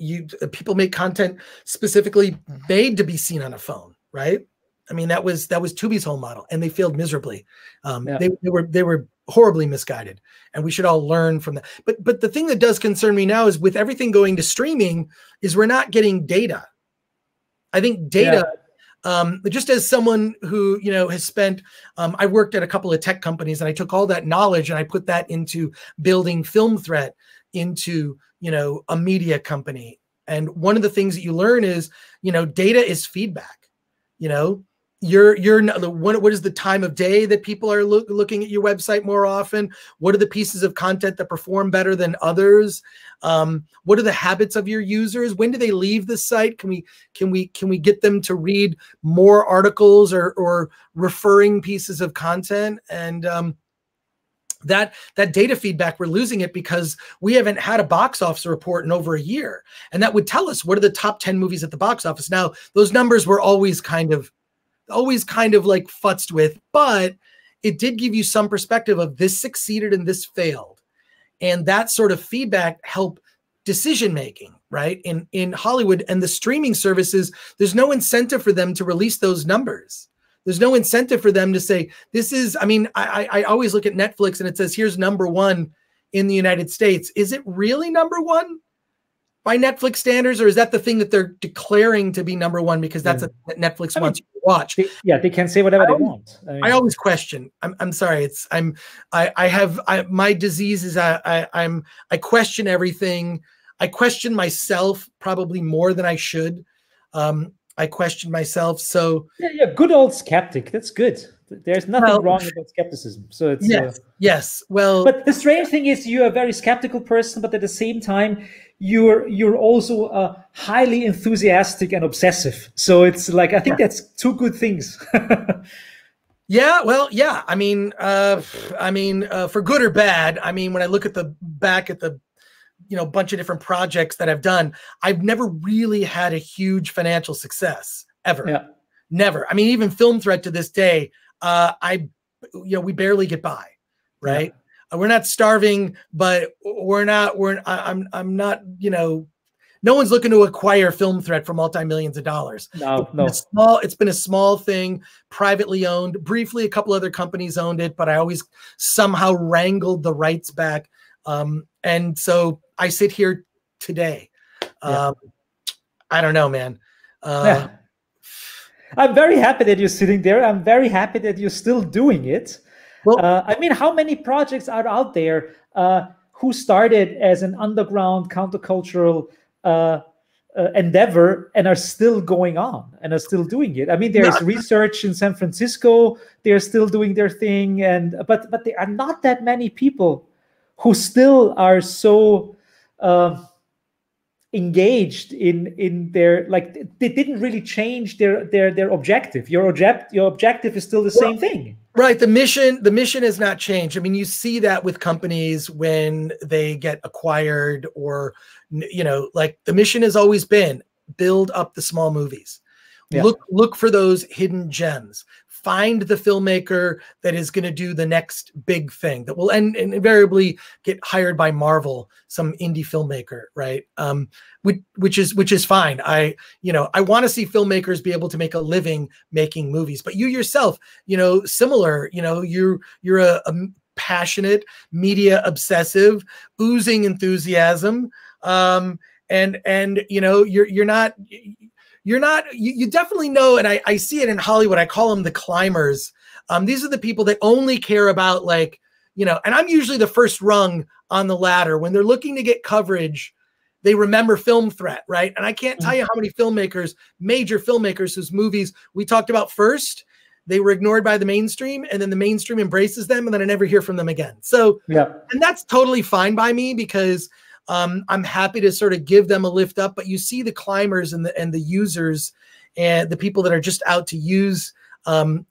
people make content specifically made to be seen on a phone, right? I mean, that was Tubi's whole model, and they failed miserably. They were horribly misguided, and we should all learn from that. But the thing that does concern me now is with everything going to streaming, is we're not getting data. I think data. Just as someone who, you know, has spent, I worked at a couple of tech companies, and I took all that knowledge and I put that into building Film Threat into, you know, a media company. And one of the things that you learn is, you know, data is feedback. You know, what is the time of day that people are looking at your website more often? What are the pieces of content that perform better than others? What are the habits of your users? When do they leave the site? Can we get them to read more articles or referring pieces of content? And that data feedback, we're losing it because we haven't had a box office report in over a year. And that would tell us what are the top 10 movies at the box office. Now, those numbers were always kind of like futzed with, but it did give you some perspective of this succeeded and this failed. And that sort of feedback helped decision-making, right? In Hollywood and the streaming services, there's no incentive for them to release those numbers. There's no incentive for them to say, this is, I mean, I always look at Netflix and it says, here's #1 in the United States. Is it really #1 by Netflix standards? Or is that the thing that they're declaring to be #1 because that's what Netflix wants you to watch? They can say whatever they want. I always question. I'm sorry. My disease is I question everything. I question myself probably more than I should. I question myself. So good old skeptic. That's good. There's nothing wrong about skepticism. So it's yes. Well, but the strange thing is you're a very skeptical person, but at the same time you're also highly enthusiastic and obsessive. So it's like I think that's two good things. Yeah, well, yeah. I mean, for good or bad. I mean, when I look at the bunch of different projects that I've done, I've never really had a huge financial success ever. Yeah. Never. I mean, even Film Threat to this day, we barely get by, right? Yeah. We're not starving, but I'm not, no one's looking to acquire Film Threat for multi-millions of dollars. No. It's been a small thing, privately owned. Briefly, a couple other companies owned it, but I always somehow wrangled the rights back. And so I sit here today. I don't know, man. I'm very happy that you're sitting there. I'm very happy that you're still doing it. Well, I mean, how many projects are out there who started as an underground countercultural endeavor and are still going on and are still doing it? I mean, there's research in San Francisco. They're still doing their thing, but there are not that many people who still are so engaged in their, like, they didn't really change their objective. Your objective is still the same thing. Right. The mission has not changed. I mean, you see that with companies when they get acquired or, like the mission has always been build up the small movies. Yeah. Look for those hidden gems. find the filmmaker that is going to do the next big thing that will and invariably get hired by Marvel, some indie filmmaker, right? Which is fine. I want to see filmmakers be able to make a living making movies. But you yourself, similar, you're a passionate, media obsessive, oozing enthusiasm. And you definitely know, and I see it in Hollywood. I call them the climbers. These are the people that only care about and I'm usually the first rung on the ladder. When they're looking to get coverage, they remember Film Threat, right? And I can't tell you how many filmmakers, major filmmakers whose movies we talked about first, they were ignored by the mainstream, and then the mainstream embraces them, and then I never hear from them again. So, yeah, and that's totally fine by me, because I'm happy to sort of give them a lift up. But you see the climbers and the users and the people that are just out to use. And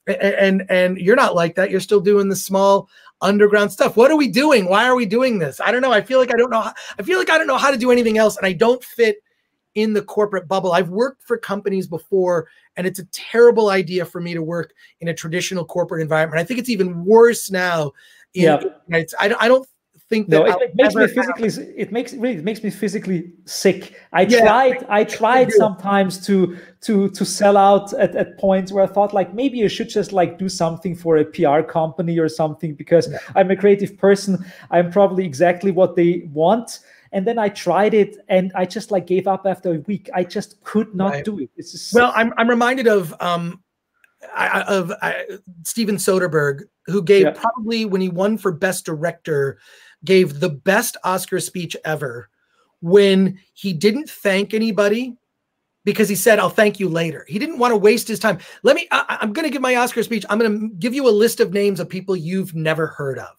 you're not like that. You're still doing the small underground stuff. What are we doing? Why are we doing this? I don't know. I feel like I don't know. I feel like I don't know how to do anything else, and I don't fit in the corporate bubble. I've worked for companies before, and it's a terrible idea for me to work in a traditional corporate environment. I think it's even worse now. I don't think that it makes me physically sick. I tried sometimes to sell out at points where I thought maybe you should just do something for a PR company or something, because I'm a creative person. I'm probably exactly what they want. And then I tried it, and I just gave up after a week. I just could not do it. It's just I'm reminded of Steven Soderbergh, who gave probably, when he won for Best Director, gave the best Oscar speech ever, when he didn't thank anybody, because he said, "I'll thank you later." He didn't want to waste his time. I'm going to give my Oscar speech. I'm going to give you a list of names of people you've never heard of.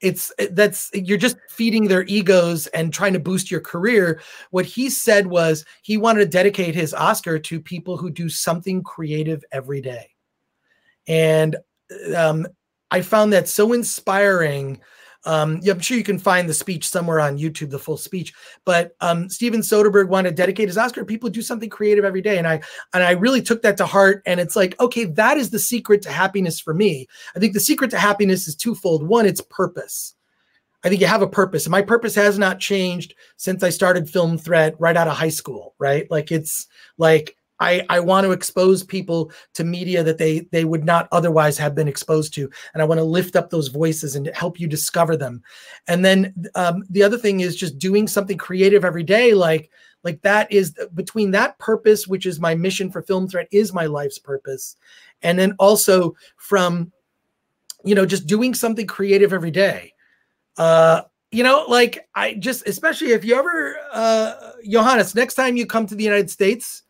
You're just feeding their egos and trying to boost your career. What he said was he wanted to dedicate his Oscar to people who do something creative every day. And I found that so inspiring. I'm sure you can find the speech somewhere on YouTube, the full speech, but Steven Soderbergh wanted to dedicate his Oscar to people who do something creative every day. And I really took that to heart. And it's okay, that is the secret to happiness for me. I think the secret to happiness is twofold. One, it's purpose. I think you have a purpose, and my purpose has not changed since I started Film Threat right out of high school, right? I want to expose people to media that they would not otherwise have been exposed to. And I want to lift up those voices and help you discover them. And then the other thing is just doing something creative every day. Like that is between that purpose, which is my mission for Film Threat, is my life's purpose. And then also from, just doing something creative every day. Especially if you ever, Johannes, next time you come to the United States,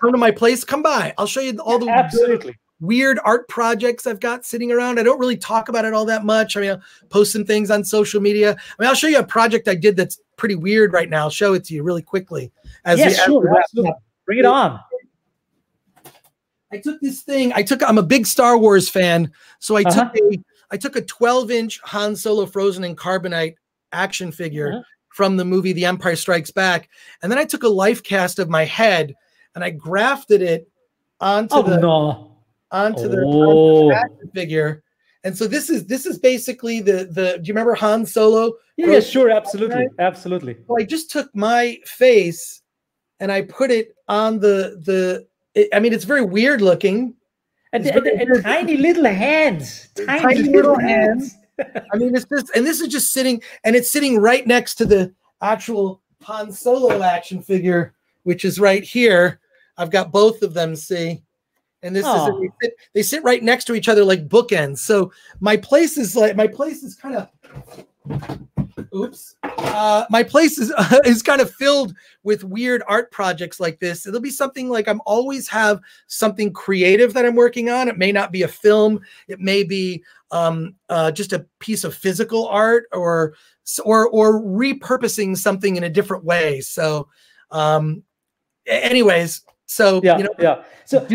come to my place, come by. I'll show you all the weird art projects I've got sitting around. I don't really talk about it all that much. I mean, I'll post some things on social media. I'll show you a project I did that's pretty weird right now. I'll show it to you really quickly. Sure. Bring it on. I took this thing. I'm a big Star Wars fan, so I took a 12-inch Han Solo frozen in carbonite action figure from the movie The Empire Strikes Back, and then I took a life cast of my head and I grafted it onto the action figure. And so this is basically the do you remember Han Solo? Yeah, sure, absolutely. So I just took my face and I put it on it's very weird looking. And tiny little hands. Tiny little hands. This is just sitting, and it's sitting right next to the actual Han Solo action figure, which is right here. I've got both of them, see? And this they sit right next to each other like bookends. So my place is kind of my place is kind of filled with weird art projects like this. It'll be something like I'm always have something creative that I'm working on. It may not be a film. It may be just a piece of physical art or repurposing something in a different way. So anyways, so So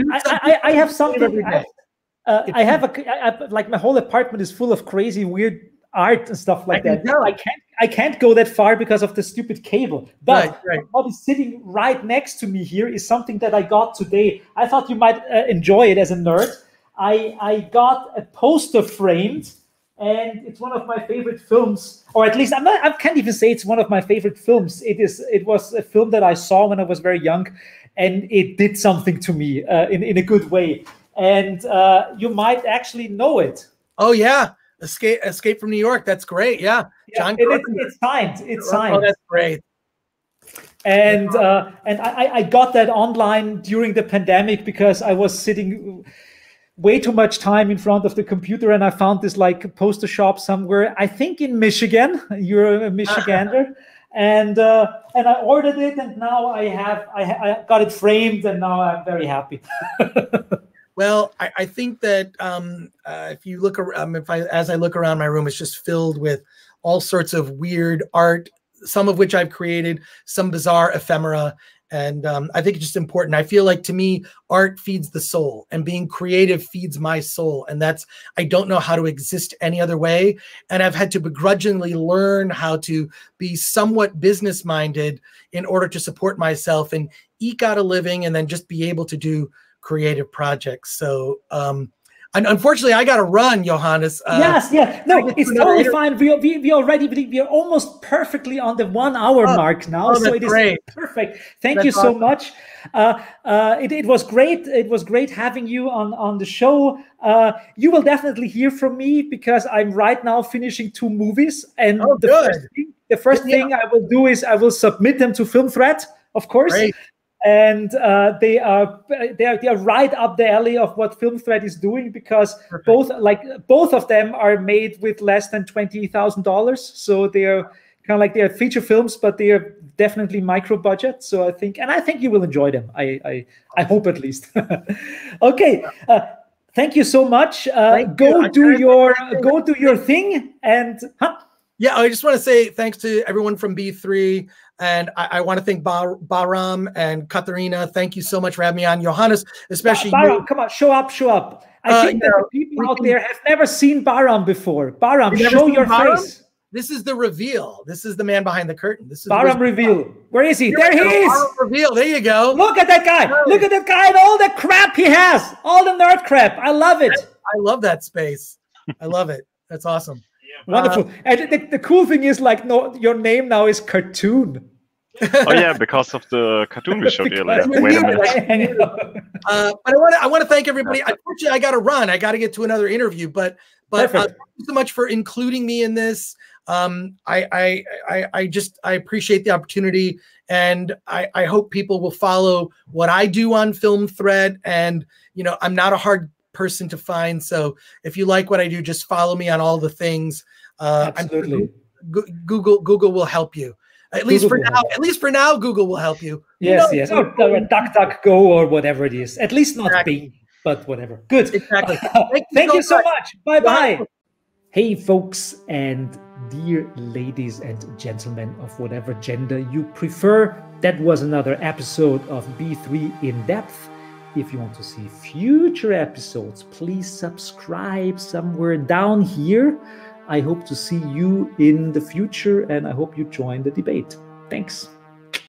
I have something. I have like my whole apartment is full of crazy weird art and stuff like that. I can't go that far because of the stupid cable. But what is sitting right next to me here is something that I got today. I thought you might enjoy it as a nerd. I got a poster framed, and it's one of my favorite films, or at least I can't even say it's one of my favorite films. It was a film that I saw when I was very young, and it did something to me in a good way. And you might actually know it. Oh yeah, Escape from New York. That's great. Yeah, John Carpenter. It's signed. It's Oh, signed. that's great. And I got that online during the pandemic because I was sitting way too much time in front of the computer, and I found this like poster shop somewhere, I think in Michigan. You're a Michigander. And I ordered it, and now I got it framed, and now I'm very happy. Well, I think that if you look around, as I look around my room, it's just filled with all sorts of weird art, some of which I've created, some bizarre ephemera. And I think it's just important. I feel like, to me, art feeds the soul, and being creative feeds my soul. And I don't know how to exist any other way. And I've had to begrudgingly learn how to be somewhat business-minded in order to support myself and eke out a living, and then just be able to do creative projects. So unfortunately, I got to run, Johannes. Yes, yeah. No, it's totally fine. We are almost perfectly on the 1 hour mark now. So it is great. Perfect. Thank you so much. It was great. It was great having you on the show. You will definitely hear from me because I'm right now finishing 2 movies. And the first thing I will do is I will submit them to Film Threat, of course. Great. And they are right up the alley of what Film Threat is doing, because both of them are made with less than $20,000. So they are kind of like, they are feature films, but they are definitely micro budget. So I think you will enjoy them. I hope, at least. Okay. Thank you so much. Go do your thing. And yeah, I just want to say thanks to everyone from B3. And I want to thank Bahram and Katharina. Thank you so much for having me on. Johannes, especially Bahram, you. Come on, show up. I think that the people out there have never seen Bahram before. Bahram, show your face. This is the reveal. This is the man behind the curtain. This is Bahram reveal. Where is he? There he is. Bahram reveal. There you go. Look at that guy. Look at that guy and all the crap he has. All the nerd crap. I love it. I love that space. I love it. That's awesome. Wonderful. And the cool thing is, like, your name now is Cartoon. Oh yeah, because of the cartoon we showed earlier. Wait a minute. But I want to thank everybody. Unfortunately, I got to run. I got to get to another interview. But thank you so much for including me in this. I appreciate the opportunity, and I hope people will follow what I do on Film Thread. And I'm not a hard person to find, so if you like what I do, just follow me on all the things. Absolutely. Google will help you. At least for now, Google will help you. Yes. Or DuckDuckGo or whatever it is. At least not Bing, but whatever. Good. Exactly. Thank you so much. Bye-bye. Hey, folks, and dear ladies and gentlemen of whatever gender you prefer, that was another episode of B3 In Depth. If you want to see future episodes, please subscribe somewhere down here. I hope to see you in the future, and I hope you join the debate. Thanks.